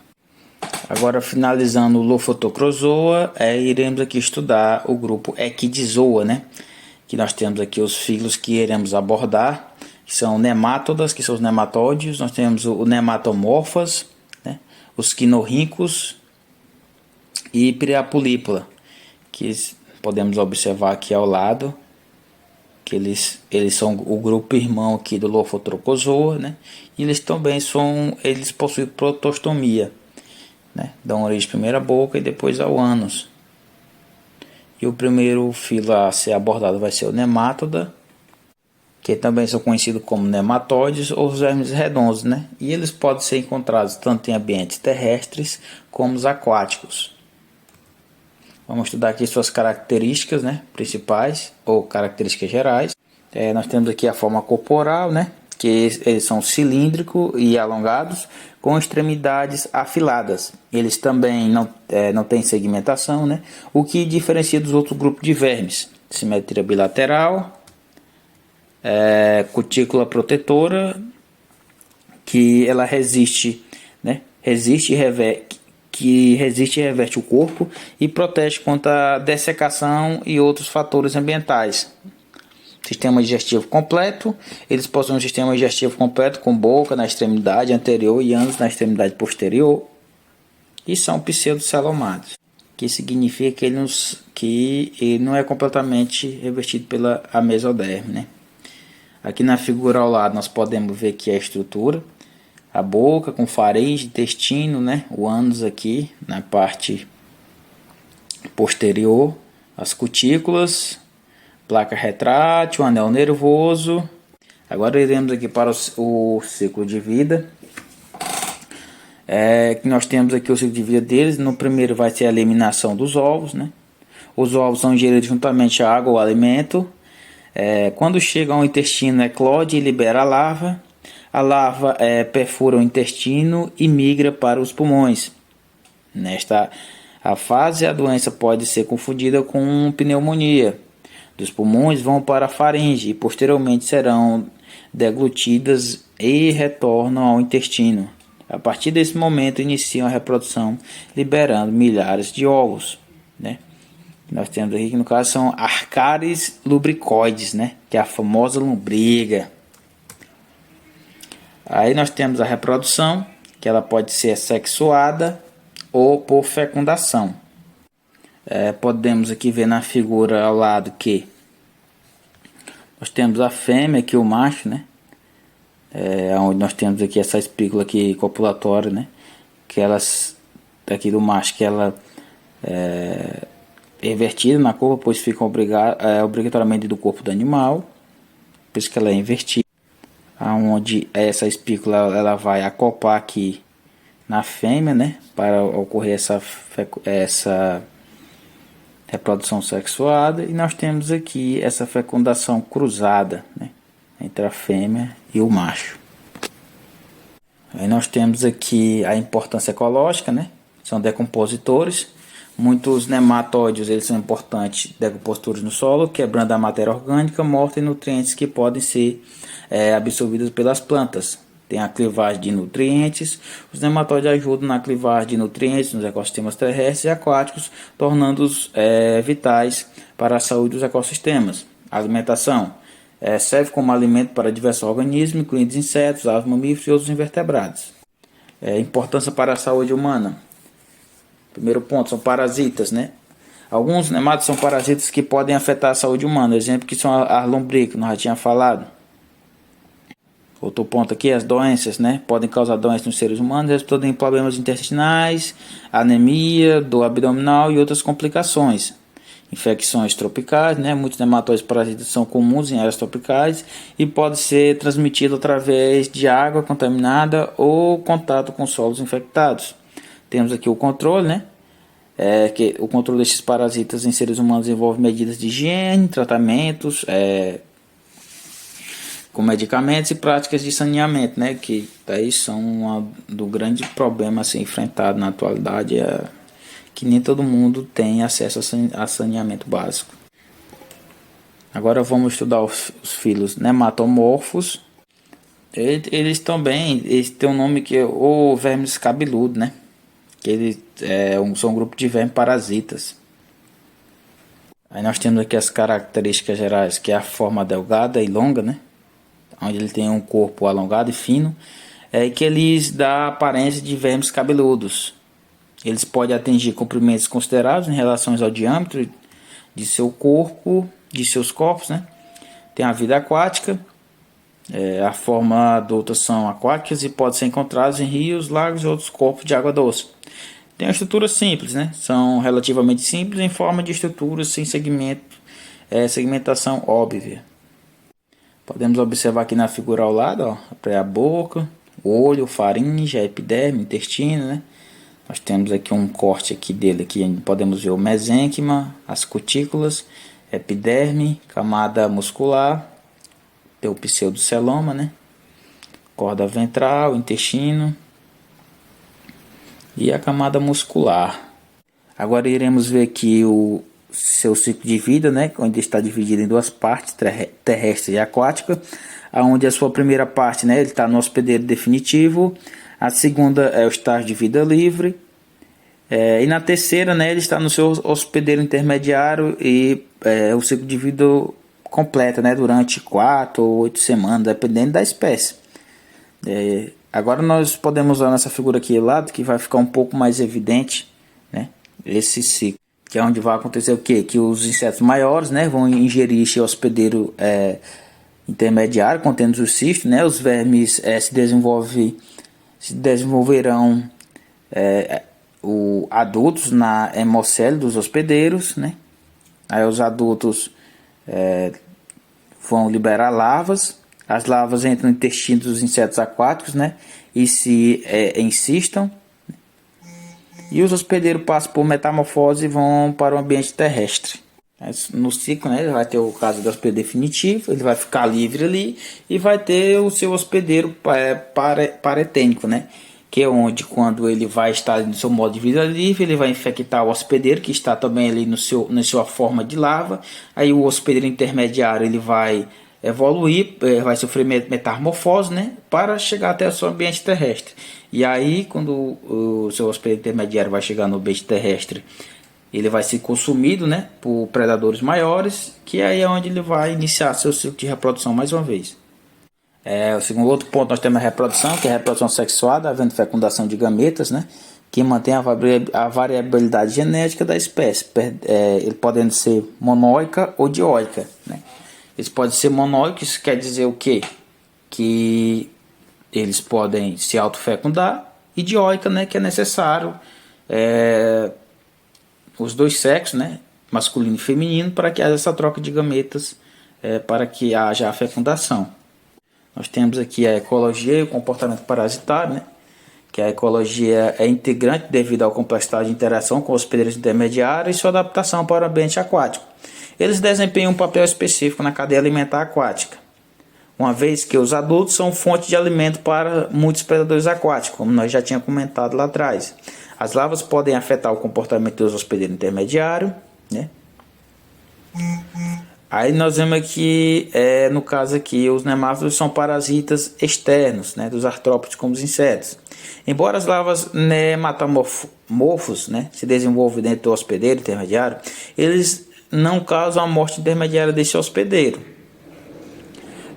Agora, finalizando o Lophotochrozoa, iremos aqui estudar o grupo Equidizoa, né? Que nós temos aqui os filos que iremos abordar, que são nemátodas, que são os nematóides. Nós temos o nematomorfas, né? Os quinorríncos e Priapulípula, que podemos observar aqui ao lado, que eles são o grupo irmão aqui do Lophotochrozoa, né? E eles também eles possuem protostomia, né? Dão origem primeiro à boca e depois ao ânus. E o primeiro filo a ser abordado vai ser o nemátoda, que também são conhecidos como nematóides ou os vermes redondos, né? E eles podem ser encontrados tanto em ambientes terrestres como os aquáticos. Vamos estudar aqui suas características, né, principais ou características gerais. Nós temos aqui a forma corporal, né, que eles são cilíndricos e alongados, com extremidades afiladas. Eles também não têm segmentação, né, o que diferencia dos outros grupos de vermes. Simetria bilateral, cutícula protetora, que ela resiste, né, resiste e reverte o corpo e protege contra a dessecação e outros fatores ambientais. Sistema digestivo completo. Eles possuem um sistema digestivo completo com boca na extremidade anterior e ânus na extremidade posterior. E são pseudocelomados, que significa que ele não é completamente revestido pela mesoderme, né? Aqui na figura ao lado nós podemos ver que a estrutura. A boca com faringe, intestino, né? O ânus aqui na parte posterior, as cutículas, placa retrátil, anel nervoso. Agora iremos aqui para o ciclo de vida. Que nós temos aqui o ciclo de vida deles. No primeiro vai ser a eliminação dos ovos, né? Os ovos são ingeridos juntamente à água ou alimento. Quando chegam ao intestino, eclode e libera a larva. A larva perfura o intestino e migra para os pulmões. Nesta fase, a doença pode ser confundida com pneumonia. Dos pulmões vão para a faringe e posteriormente serão deglutidas e retornam ao intestino. A partir desse momento, iniciam a reprodução, liberando milhares de ovos, né? Nós temos aqui que no caso são Arcaris lubricoides, né? Que é a famosa lombriga. Aí nós temos a reprodução, que ela pode ser sexuada ou por fecundação. Podemos aqui ver na figura ao lado que nós temos a fêmea, aqui o macho, né? Onde nós temos aqui essa espícula aqui copulatória, né? Que elas aqui do macho, que ela é invertida na curva, pois fica obrigatoriamente do corpo do animal, por isso que ela é invertida. Onde essa espícula ela vai acoplar aqui na fêmea, né, para ocorrer essa reprodução sexuada, e nós temos aqui essa fecundação cruzada, né, entre a fêmea e o macho. Aí nós temos aqui a importância ecológica, né, são decompositores. Muitos nematóides eles são importantes decompositores no solo, quebrando a matéria orgânica morta e nutrientes que podem ser absorvidos pelas plantas. Tem a clivagem de nutrientes. Os nematóides ajudam na clivagem de nutrientes nos ecossistemas terrestres e aquáticos, tornando-os vitais para a saúde dos ecossistemas. A alimentação serve como alimento para diversos organismos, incluindo insetos, aves, mamíferos e outros invertebrados. Importância para a saúde humana. Primeiro ponto, são parasitas, né? Alguns nematóides são parasitas que podem afetar a saúde humana. Exemplo que são a lombriga, que nós já tínhamos falado. Outro ponto aqui, as doenças, né? Podem causar doenças nos seres humanos, resultando em problemas intestinais, anemia, dor abdominal e outras complicações. Infecções tropicais, né? Muitos nematóides parasitas são comuns em áreas tropicais e pode ser transmitido através de água contaminada ou contato com solos infectados. Temos aqui o controle, né? Que o controle desses parasitas em seres humanos envolve medidas de higiene, tratamentos, com medicamentos e práticas de saneamento, né? Que daí são do grande problema a ser enfrentado na atualidade, que nem todo mundo tem acesso a saneamento básico. Agora vamos estudar os filhos nematomorfos. Eles também, eles têm um nome que é o vermes cabeludo, né? Que eles são um grupo de vermes parasitas. Aí nós temos aqui as características gerais, que é a forma delgada e longa, né? Onde ele tem um corpo alongado e fino, que eles dão a aparência de vermes cabeludos. Eles podem atingir comprimentos consideráveis em relação ao diâmetro de seu corpo, de seus corpos, né? Tem a vida aquática, a forma adulta são aquáticas e podem ser encontrados em rios, lagos e outros corpos de água doce. Tem uma estrutura simples, né? São relativamente simples em forma de estruturas sem segmentação óbvia. Podemos observar aqui na figura ao lado, ó, a boca, o olho, faringe, a epiderme, intestino, né? Nós temos aqui um corte aqui dele, aqui podemos ver o mesênquima, as cutículas, epiderme, camada muscular, tem o pseudoceloma, né? Corda ventral, intestino e a camada muscular. Agora iremos ver aqui o seu ciclo de vida, né? Onde está dividido em duas partes, terrestre e aquática. Onde a sua primeira parte, né? Ele está no hospedeiro definitivo. A segunda é o estágio de vida livre. E na terceira, né, ele está no seu hospedeiro intermediário e o ciclo de vida completa, né, durante 4 ou 8 semanas, dependendo da espécie. Agora nós podemos usar nessa figura aqui ao lado, que vai ficar um pouco mais evidente, né, esse ciclo. Que é onde vai acontecer o quê? Que os insetos maiores, né, vão ingerir esse hospedeiro intermediário, contendo os cistos, né, os vermes se desenvolverão adultos na hemocele dos hospedeiros, né? Aí os adultos vão liberar larvas. As larvas entram no intestino dos insetos aquáticos, né? E se encistam. E os hospedeiros passam por metamorfose e vão para o ambiente terrestre. No ciclo, né, ele vai ter o caso do hospedeiro definitivo, ele vai ficar livre ali e vai ter o seu hospedeiro paretênico, né? Que é onde, quando ele vai estar no seu modo de vida livre, ele vai infectar o hospedeiro, que está também ali na sua forma de larva. Aí o hospedeiro intermediário ele vai evoluir, vai sofrer metamorfose, né, para chegar até o seu ambiente terrestre. E aí, quando o seu hospedeiro intermediário vai chegar no ambiente terrestre, ele vai ser consumido, né, por predadores maiores, que aí é onde ele vai iniciar seu ciclo de reprodução mais uma vez. O segundo outro ponto, nós temos a reprodução, que é a reprodução sexuada, havendo fecundação de gametas, né, que mantém a variabilidade genética da espécie, ele podendo ser monóica ou dioica, né. Eles podem ser monóicos, quer dizer o quê? Que eles podem se autofecundar, e dioica, né, que é necessário os dois sexos, né, masculino e feminino, para que haja essa troca de gametas, para que haja a fecundação. Nós temos aqui a ecologia e o comportamento parasitário, né? Que a ecologia é integrante devido à complexidade de interação com os hospedeiros intermediários e sua adaptação para o ambiente aquático. Eles desempenham um papel específico na cadeia alimentar aquática, uma vez que os adultos são fonte de alimento para muitos predadores aquáticos, como nós já tínhamos comentado lá atrás. As larvas podem afetar o comportamento dos hospedeiros intermediários, né? Aí nós vemos aqui, no caso aqui, os nemátodos são parasitas externos, né, dos artrópodes como os insetos. Embora as larvas nematomorfos, né, se desenvolvam dentro do hospedeiro intermediário, eles não causam a morte intermediária desse hospedeiro.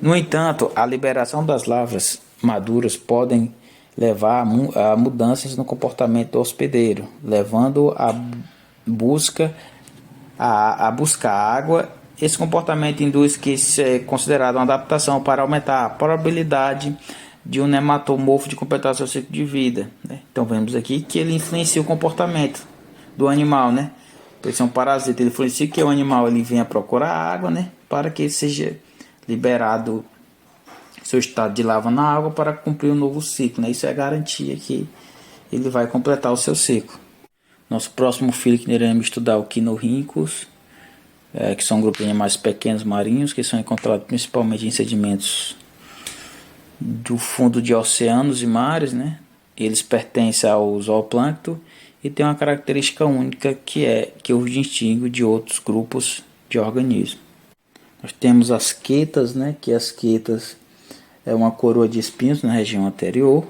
No entanto, a liberação das larvas maduras podem levar a mudanças no comportamento do hospedeiro, levando a buscar água. Esse comportamento induz que seja considerado uma adaptação para aumentar a probabilidade de um nematomorfo de completar seu ciclo de vida, né? Então vemos aqui que ele influencia o comportamento do animal, né? Ele é um parasita, ele influencia que o animal ele venha procurar água, né? Para que ele seja liberado seu estado de larva na água para cumprir um novo ciclo, né? Isso é a garantia que ele vai completar o seu ciclo. Nosso próximo filo que iremos estudar é o quinorríncos, que são um grupo de animais pequenos marinhos que são encontrados principalmente em sedimentos do fundo de oceanos e mares, né? Eles pertencem ao zooplâncton e têm uma característica única que os distingue de outros grupos de organismos. Nós temos as quetas, né? Que as quetas é uma coroa de espinhos na região anterior.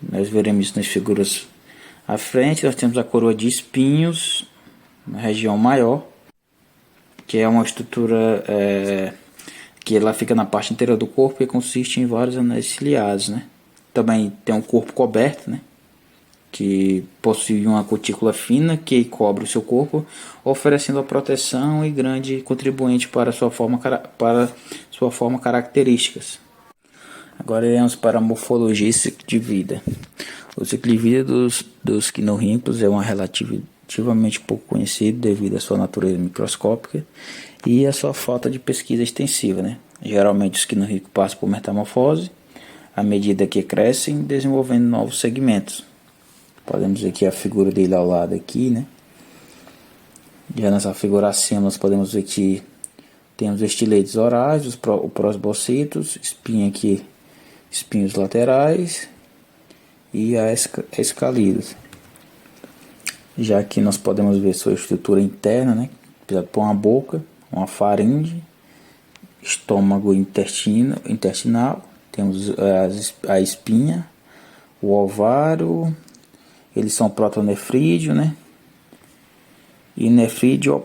Nós veremos isso nas figuras à frente. Nós temos a coroa de espinhos na região maior, que é uma estrutura que ela fica na parte inteira do corpo e consiste em vários anéis ciliados, né? Também tem um corpo coberto, né? Que possui uma cutícula fina que cobre o seu corpo, oferecendo a proteção e grande contribuinte para sua forma características. Agora iremos para a morfologia e ciclo de vida. O ciclo de vida dos quinorríncos é uma relativamente pouco conhecido devido à sua natureza microscópica e à sua falta de pesquisa extensiva, né? Geralmente os quinorríncos passam por metamorfose à medida que crescem, desenvolvendo novos segmentos. Podemos ver aqui a figura dele ao lado aqui, né? Já nessa figura acima nós podemos ver que temos estiletes orais, os prosbocitos, espinhos laterais e a escalidos. Já que nós podemos ver sua estrutura interna, né? Apesar por uma boca, uma faringe, estômago intestinal, temos a espinha, o ovário, eles são protonefrídeo, né? E nefrídeo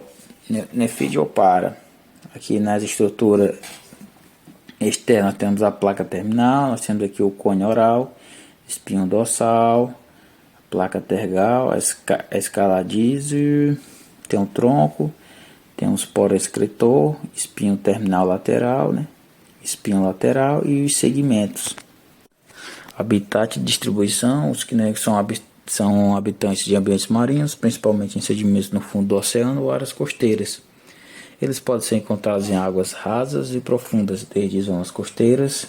opara. Aqui nas estruturas externas temos a placa terminal, nós temos aqui o cone oral, espinho dorsal, placa tergal, a escaladísio, tem um tronco, tem um esporo excretor, espinho terminal lateral, né? Espinho lateral e os segmentos. Habitat e distribuição, os quinorríncos são habitantes de ambientes marinhos, principalmente em sedimentos no fundo do oceano ou áreas costeiras. Eles podem ser encontrados em águas rasas e profundas, desde zonas costeiras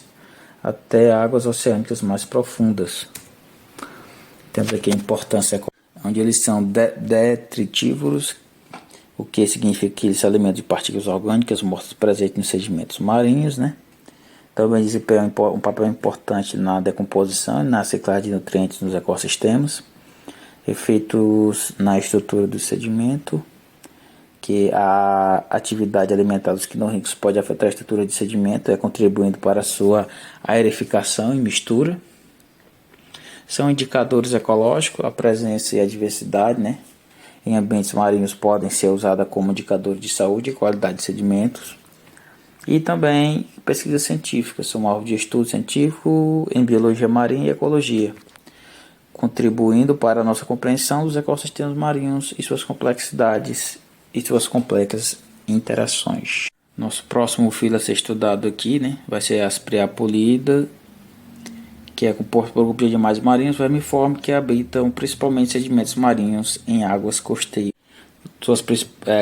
até águas oceânicas mais profundas. Temos aqui a importância, onde eles são detritívoros, o que significa que eles se alimentam de partículas orgânicas mortas presentes nos sedimentos marinhos, né? Também desempenham um papel importante na decomposição e na reciclagem de nutrientes nos ecossistemas. Efeitos na estrutura do sedimento, que a atividade alimentar dos quinorríncos pode afetar a estrutura de sedimento, contribuindo para a sua aerificação e mistura. São indicadores ecológicos, a presença e a diversidade, né? Em ambientes marinhos podem ser usadas como indicadores de saúde e qualidade de sedimentos. E também pesquisa científica, são alvo de estudo científico em biologia marinha e ecologia, contribuindo para a nossa compreensão dos ecossistemas marinhos e suas complexidades e suas complexas interações. Nosso próximo filo a ser estudado aqui, né, vai ser as Priapolida, que é composto por um grupo de animais marinhos vermiformes que habitam principalmente sedimentos marinhos em águas costeiras. Suas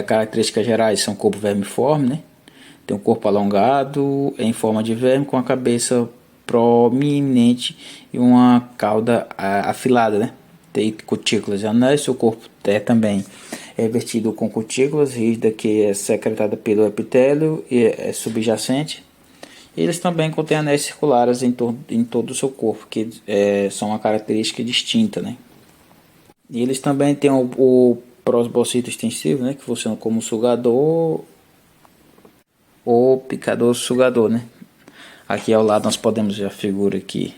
características gerais são corpo vermiforme, né? Tem um corpo alongado em forma de verme com a cabeça prominente e uma cauda afilada, né? Tem cutículas e anéis. Seu corpo também é revestido com cutículas rígida que é secretada pelo epitélio e é subjacente. Eles também contêm anéis circulares em todo o seu corpo, que são uma característica distinta, né? E eles também têm o prosbocito extensivo, né? Que funciona como sugador ou picador sugador, né? Aqui ao lado nós podemos ver a figura aqui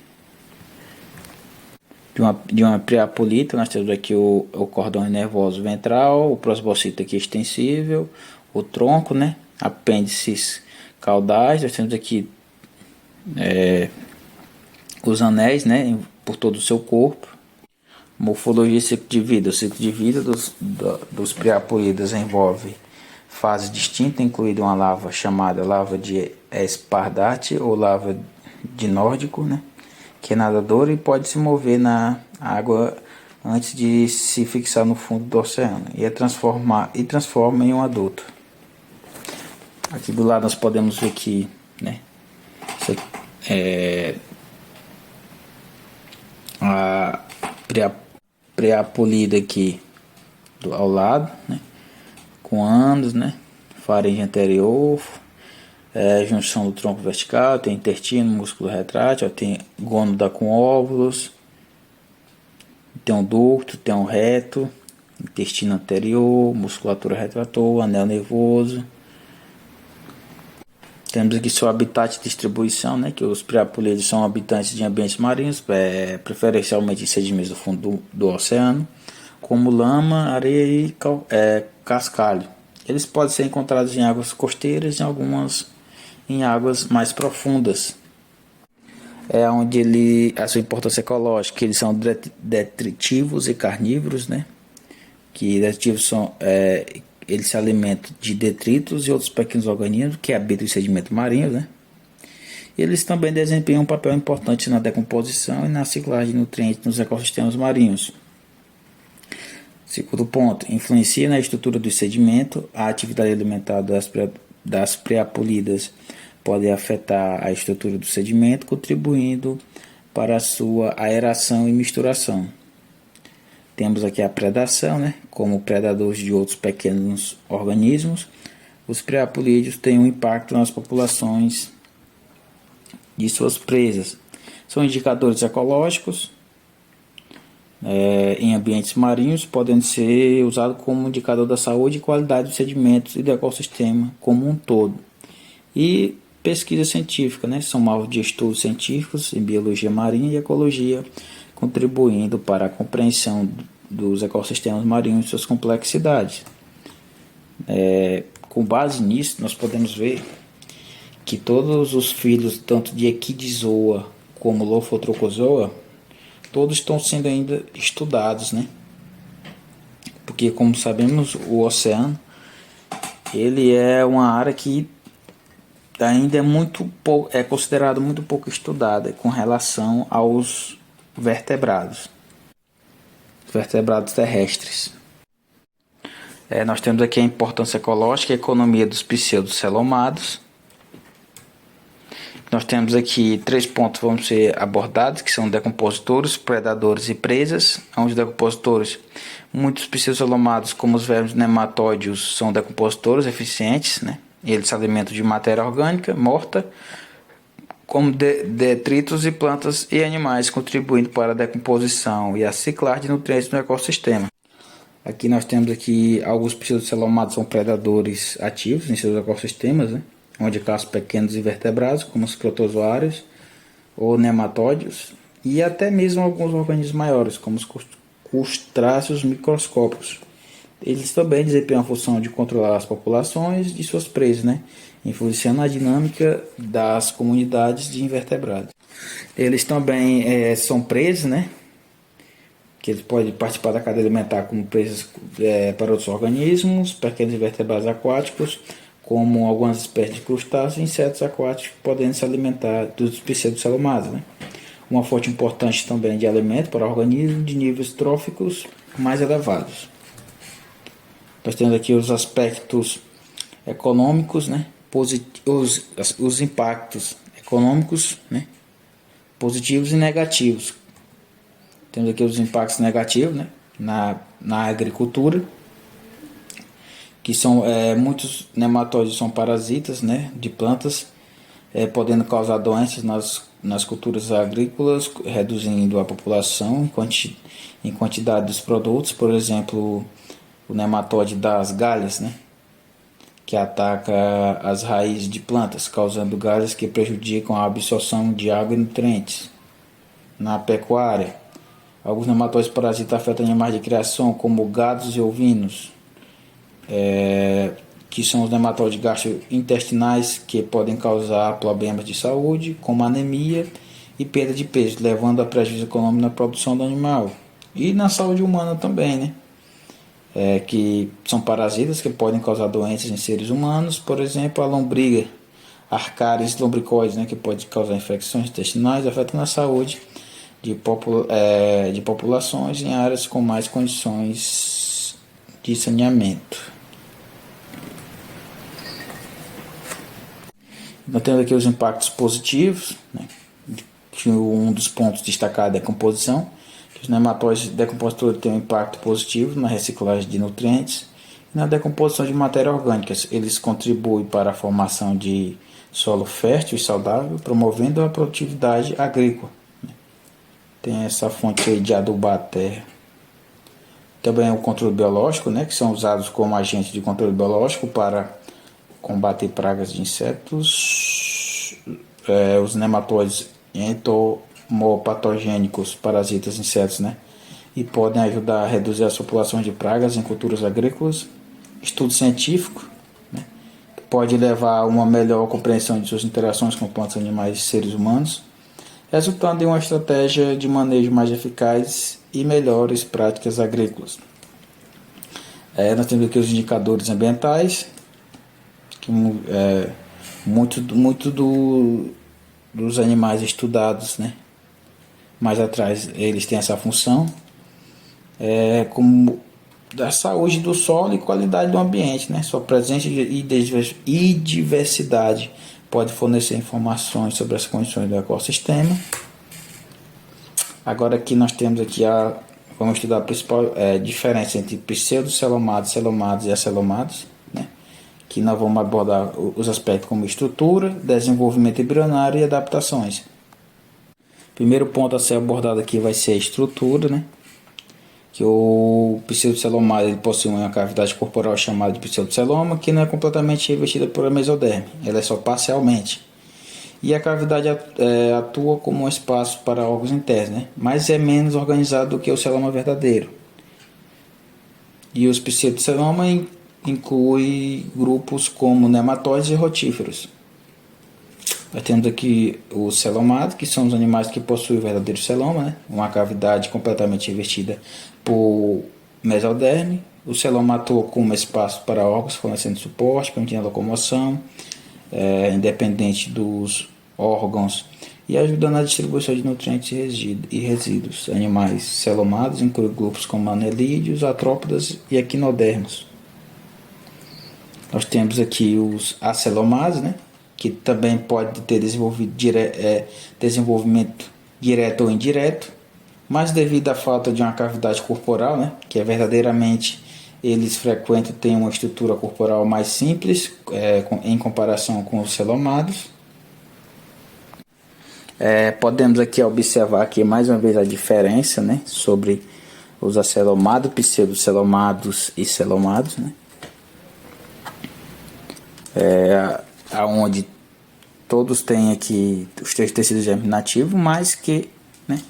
de uma Priapolita. Nós temos aqui o cordão nervoso ventral, o prosbocito aqui extensível, o tronco, né? Apêndices caudais. Nós temos aqui os anéis, né? Por todo o seu corpo. Morfologia e ciclo de vida. O ciclo de vida dos Priapolidas envolve fase distinta, incluindo uma larva chamada larva de espardate ou larva de nórdico, né? Que é nadadora e pode se mover na água antes de se fixar no fundo do oceano e transforma em um adulto. Aqui do lado nós podemos ver que, né, a pré-polida aqui ao lado, né? Com anos, né? Faringe anterior, junção do tronco vertical, tem intestino, músculo retrátil, tem gônada com óvulos, tem um ducto, tem um reto, intestino anterior, musculatura retrator, anel nervoso. Temos aqui seu habitat de distribuição, né, que os priapulídeos são habitantes de ambientes marinhos, preferencialmente em sedimentos do fundo do oceano, como lama, areia e cascalho. Eles podem ser encontrados em águas costeiras e algumas em águas mais profundas. É onde a sua importância ecológica, eles são detritivos e carnívoros, né? Que detritivos são eles se alimentam de detritos e outros pequenos organismos que habitam em sedimentos marinhos, né? Eles também desempenham um papel importante na decomposição e na ciclagem de nutrientes nos ecossistemas marinhos. Segundo ponto, influencia na estrutura do sedimento. A atividade alimentar das priapulidas pode afetar a estrutura do sedimento, contribuindo para a sua aeração e misturação. Temos aqui a predação, né? Como predadores de outros pequenos organismos, os priapulídeos têm um impacto nas populações de suas presas. São indicadores ecológicos em ambientes marinhos, podendo ser usados como indicador da saúde e qualidade dos sedimentos e do ecossistema como um todo. E pesquisa científica, né? São alvos de estudos científicos em biologia marinha e ecologia, contribuindo para a compreensão dos ecossistemas marinhos e suas complexidades. Com base nisso, nós podemos ver que todos os filhos, tanto de Equidizoa como Lophotrochozoa, todos estão sendo ainda estudados, né? Porque, como sabemos, o oceano ele é uma área que ainda é considerado muito pouco estudada com relação aos vertebrados terrestres. Nós temos aqui a importância ecológica e a economia dos pseudocelomados. Nós temos aqui 3 pontos que vão ser abordados, que são decompositores, predadores e presas. Os decompositores, muitos pseudocelomados, como os vermes nematóideos, são decompositores eficientes, né? Eles se alimentam de matéria orgânica morta, como detritos e plantas e animais, contribuindo para a decomposição e a ciclagem de nutrientes no ecossistema. Aqui nós temos alguns pseudocelomados são predadores ativos em seus ecossistemas, né? Onde caçam pequenos invertebrados, como os protozoários ou nematóideos, e até mesmo alguns organismos maiores, como os crustáceos microscópicos. Eles também desempenham a função de controlar as populações de suas presas, né? Influenciando a dinâmica das comunidades de invertebrados. Eles também são presas, né? Que eles podem participar da cadeia alimentar como presas para outros organismos, pequenos invertebrados aquáticos, como algumas espécies de crustáceos e insetos aquáticos, podendo se alimentar dos pseudocelomados, né? Uma fonte importante também de alimento para organismos de níveis tróficos mais elevados. Nós temos aqui os aspectos econômicos, né? Os impactos econômicos, né? Positivos e negativos. Temos aqui os impactos negativos, né? Na agricultura, que são muitos nematóides são parasitas, né? De plantas, podendo causar doenças nas culturas agrícolas, reduzindo a população em quantidade dos produtos. Por exemplo, o nematóide das galhas, né? Que ataca as raízes de plantas, causando galhas que prejudicam a absorção de água e nutrientes. Na pecuária, alguns nematóides parasitas afetam animais de criação, como gados e ovinos, que são os nematóides gastrointestinais, que podem causar problemas de saúde, como anemia e perda de peso, levando a prejuízo econômico na produção do animal e na saúde humana também, né? Que são parasitas que podem causar doenças em seres humanos, por exemplo, a lombriga Arcaris lombricoides, né, que pode causar infecções intestinais, afetando a saúde de populações em áreas com mais condições de saneamento. Nós temos aqui os impactos positivos, né, que um dos pontos destacados é a composição, que Os nematóides decompositores têm um impacto positivo na reciclagem de nutrientes e na decomposição de matéria orgânica. Eles contribuem para a formação de solo fértil e saudável, promovendo a produtividade agrícola. Tem essa fonte aí de adubar a terra. Também o controle biológico, né, que são usados como agente de controle biológico para combater pragas de insetos. Os nematóides entomopatogênicos, parasitas insetos, né, e podem ajudar a reduzir as populações de pragas em culturas agrícolas. Estudo científico, né, que pode levar a uma melhor compreensão de suas interações com plantas, animais e seres humanos, resultando em uma estratégia de manejo mais eficaz e melhores práticas agrícolas. Nós temos aqui os indicadores ambientais, que muito dos animais estudados, né, mais atrás, eles têm essa função, como da saúde do solo e qualidade do ambiente, né? Sua presença e diversidade pode fornecer informações sobre as condições do ecossistema. Agora aqui nós temos aqui vamos estudar a principal diferença entre pseudocelomados, celomados e acelomados, né? Que nós vamos abordar os aspectos como estrutura, desenvolvimento embrionário e adaptações. Primeiro ponto a ser abordado aqui vai ser a estrutura, né? Que o pseudocelomado ele possui uma cavidade corporal chamada de pseudoceloma, que não é completamente revestida por mesoderme, ela é só parcialmente. E a cavidade atua como um espaço para órgãos internos, né? Mas é menos organizado do que o celoma verdadeiro. E os pseudoceloma incluem grupos como nematóides e rotíferos. Nós temos aqui os celomados, que são os animais que possuem o verdadeiro celoma, né? Uma cavidade completamente revestida por mesoderme. O celoma atua como espaço para órgãos, fornecendo suporte, permitindo a locomoção, independente dos órgãos, e ajudando na distribuição de nutrientes e resíduos. Animais celomados incluem grupos como anelídeos, artrópodas e equinodermos. Nós temos aqui os acelomados, né? Que também pode ter desenvolvimento direto ou indireto, mas devido à falta de uma cavidade corporal, né, que é verdadeiramente eles frequentam ter uma estrutura corporal mais simples em comparação com os celomados. Podemos aqui observar aqui mais uma vez a diferença, né, sobre os acelomados, pseudocelomados e celomados, né, aonde todos têm aqui os três tecidos germinativos, mas que, né,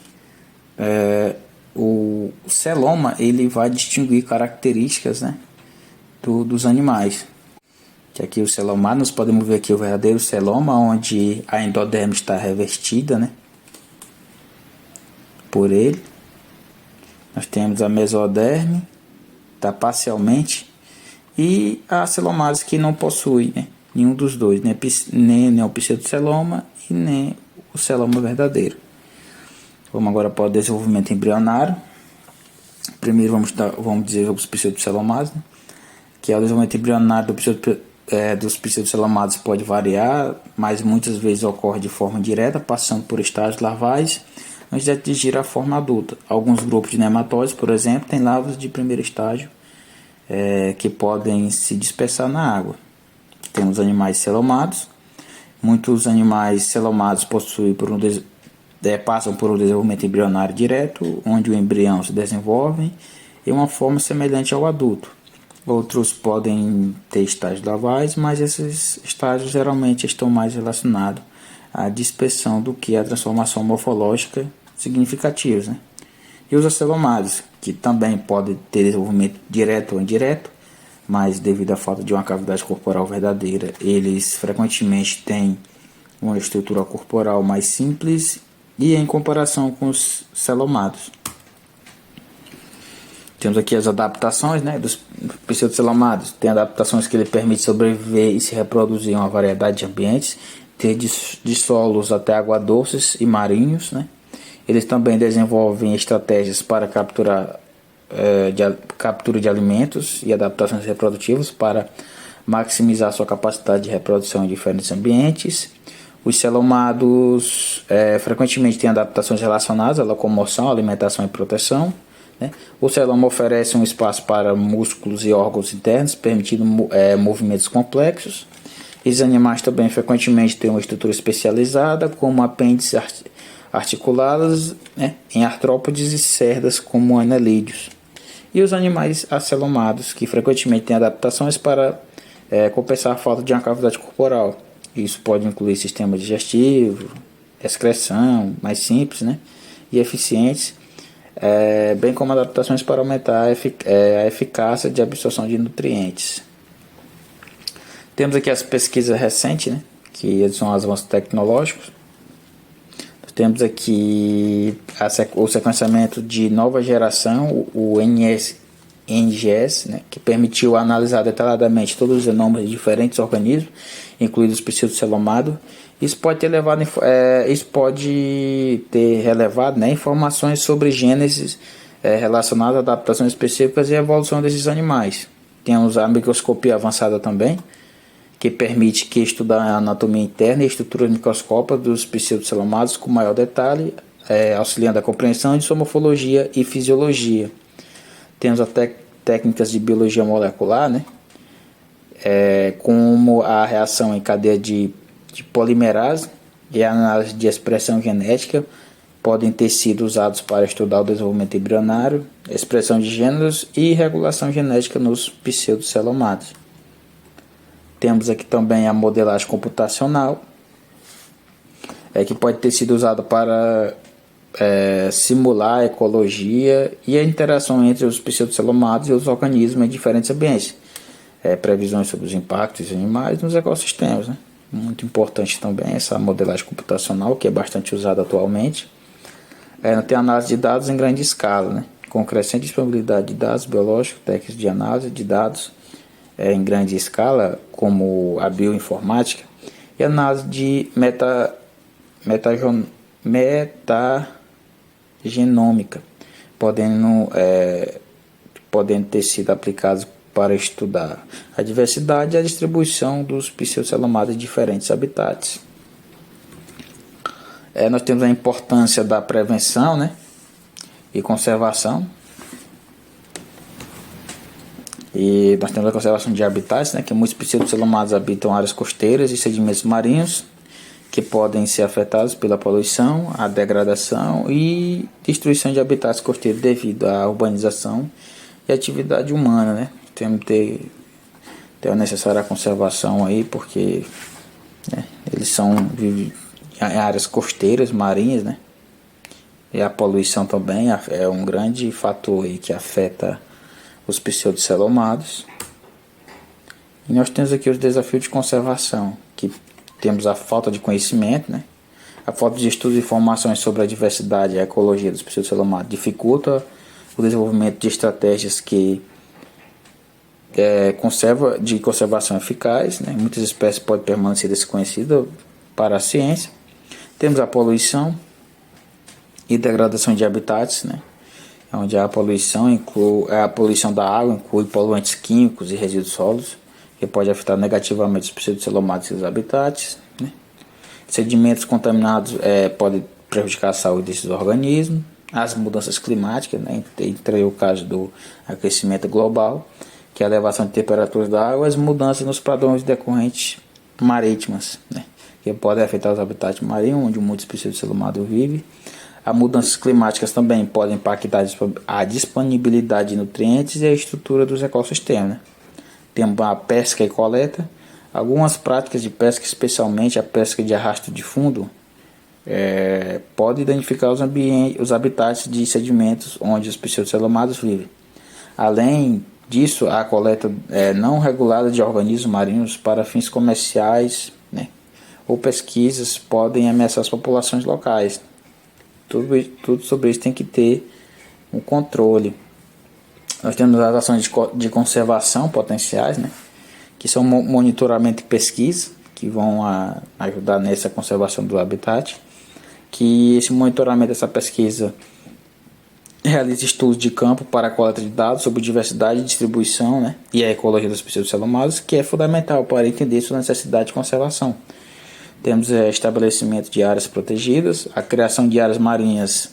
o celoma ele vai distinguir características, né, dos animais. Que aqui o celomado, nós podemos ver aqui o verdadeiro celoma, onde a endoderme está revestida, né, por ele. Nós temos a mesoderme, está parcialmente, e a celomados que não possui, né, nenhum dos dois, nem o pseudoceloma e nem o celoma verdadeiro. Vamos agora para o desenvolvimento embrionário. Primeiro vamos dizer sobre os pseudocelomados, né, que o desenvolvimento embrionário dos pseudocelomados pode variar, mas muitas vezes ocorre de forma direta, passando por estágios larvais antes de atingir a forma adulta. Alguns grupos de nematóides, por exemplo, têm larvas de primeiro estágio que podem se dispersar na água. Temos animais celomados. Muitos animais celomados passam por um desenvolvimento embrionário direto, onde o embrião se desenvolve em uma forma semelhante ao adulto. Outros podem ter estágios larvais, mas esses estágios geralmente estão mais relacionados à dispersão do que à transformação morfológica significativa, né? E os acelomados, que também podem ter desenvolvimento direto ou indireto, mas devido à falta de uma cavidade corporal verdadeira, eles frequentemente têm uma estrutura corporal mais simples e em comparação com os celomados. Temos aqui as adaptações, né, dos pseudocelomados. Tem adaptações que ele permite sobreviver e se reproduzir em uma variedade de ambientes, de solos até água doces e marinhos, né. Eles também desenvolvem estratégias para captura de alimentos e adaptações reprodutivas para maximizar sua capacidade de reprodução em diferentes ambientes. Os celomados frequentemente têm adaptações relacionadas à locomoção, alimentação e proteção, né? O celoma oferece um espaço para músculos e órgãos internos, permitindo movimentos complexos. Esses animais também frequentemente têm uma estrutura especializada, como apêndices articulados, né, em artrópodes e cerdas como anelídeos. E os animais acelomados, que frequentemente têm adaptações para compensar a falta de uma cavidade corporal. Isso pode incluir sistema digestivo, excreção mais simples, né, e eficientes, bem como adaptações para aumentar a eficácia de absorção de nutrientes. Temos aqui as pesquisas recentes, né, que são avanços tecnológicos. Temos aqui o sequenciamento de nova geração, o NGS, né, que permitiu analisar detalhadamente todos os genomas de diferentes organismos, incluindo os pseudocelomados. Isso pode ter relevado, né, informações sobre gênesis relacionadas a adaptações específicas e a evolução desses animais. Temos a microscopia avançada também, que permite estudar a anatomia interna e estrutura microscópica dos pseudocelomados com maior detalhe, auxiliando a compreensão de sua morfologia e fisiologia. Temos até técnicas de biologia molecular, né? Como a reação em cadeia de polimerase e a análise de expressão genética podem ter sido usados para estudar o desenvolvimento embrionário, expressão de gêneros e regulação genética nos pseudocelomados. Temos aqui também a modelagem computacional, que pode ter sido usada para simular a ecologia e a interação entre os pseudocelomados e os organismos em diferentes ambientes. Previsões sobre os impactos dos animais nos ecossistemas, né? Muito importante também essa modelagem computacional, que é bastante usada atualmente. Tem análise de dados em grande escala, né? Com crescente disponibilidade de dados biológicos, técnicas de análise de dados em grande escala, como a bioinformática, e análise de metagenômica, podendo ter sido aplicados para estudar a diversidade e a distribuição dos pseudocelomados em diferentes habitats. Nós temos a importância da prevenção, né, e conservação. E nós temos a conservação de habitats, né, que muitos pseudocelomados habitam áreas costeiras e sedimentos marinhos que podem ser afetados pela poluição, a degradação e destruição de habitats costeiros devido à urbanização e atividade humana, né? Temos que ter a necessária conservação aí, porque eles vivem em áreas costeiras, marinhas, né? E a poluição também é um grande fator aí que afeta os pseudocelomados. E nós temos aqui os desafios de conservação, que temos a falta de conhecimento, né? A falta de estudos e informações sobre a diversidade e a ecologia dos pseudocelomados dificulta o desenvolvimento de estratégias de conservação eficaz, né? Muitas espécies podem permanecer desconhecidas para a ciência. Temos a poluição e degradação de habitats, né? Onde a poluição a poluição da água inclui poluentes químicos e resíduos sólidos, que pode afetar negativamente os pseudocelomados e os habitats, né? Sedimentos contaminados podem prejudicar a saúde desses organismos. As mudanças climáticas, né, entre o caso do aquecimento global, que é a elevação de temperaturas da água, as mudanças nos padrões decorrentes marítimas, né, que podem afetar os habitats marinhos, onde muitos pseudocelomados vivem. As mudanças climáticas também podem impactar a disponibilidade de nutrientes e a estrutura dos ecossistemas, né. Temos a pesca e coleta. Algumas práticas de pesca, especialmente a pesca de arrasto de fundo, pode danificar os habitats de sedimentos onde os pseudocelomados vivem. Além disso, a coleta não regulada de organismos marinhos para fins comerciais, né, ou pesquisas podem ameaçar as populações locais. Tudo sobre isso tem que ter um controle. Nós temos as ações de conservação potenciais, né, que são monitoramento e pesquisa, que vão ajudar nessa conservação do habitat. Que esse monitoramento, essa pesquisa, realiza estudos de campo para a coleta de dados sobre diversidade, distribuição, né, e a ecologia dos pseudocelomados, que é fundamental para entender sua necessidade de conservação. Temos estabelecimento de áreas protegidas, a criação de áreas marinhas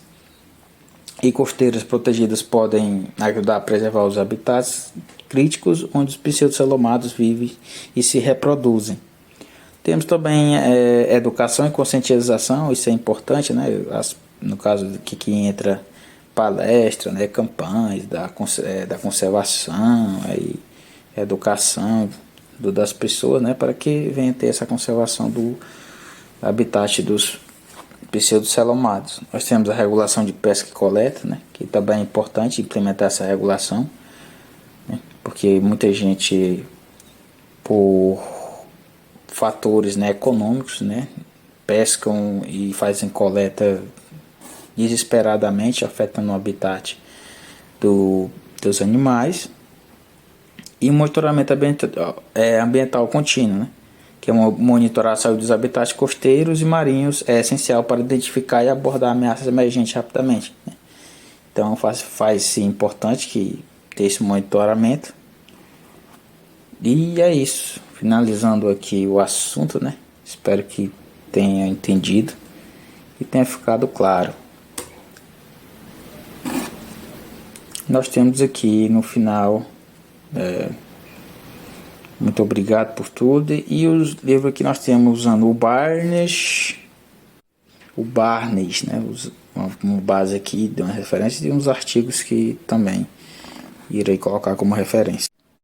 e costeiras protegidas podem ajudar a preservar os habitats críticos onde os pseudocelomados vivem e se reproduzem. Temos também educação e conscientização, isso é importante, né? No caso que entra palestra, né? Campanhas da conservação, aí, educação das pessoas, né? Para que venha ter essa conservação do habitat dos pseudocelomados. Nós temos a regulação de pesca e coleta, né? Que também é importante implementar essa regulação, né? Porque muita gente, por fatores, né, econômicos, né, pescam e fazem coleta desesperadamente, afetando o habitat dos animais. E o monitoramento ambiental contínuo, né, que é monitorar a saúde dos habitats costeiros e marinhos, é essencial para identificar e abordar ameaças emergentes rapidamente, né. Então faz-se importante que ter esse monitoramento. E é isso. Finalizando aqui o assunto, né? Espero que tenha entendido e tenha ficado claro. Nós temos aqui no final, muito obrigado por tudo. E os livros aqui nós temos usando o Barnes, né? Uma base aqui de uma referência e uns artigos que também irei colocar como referência.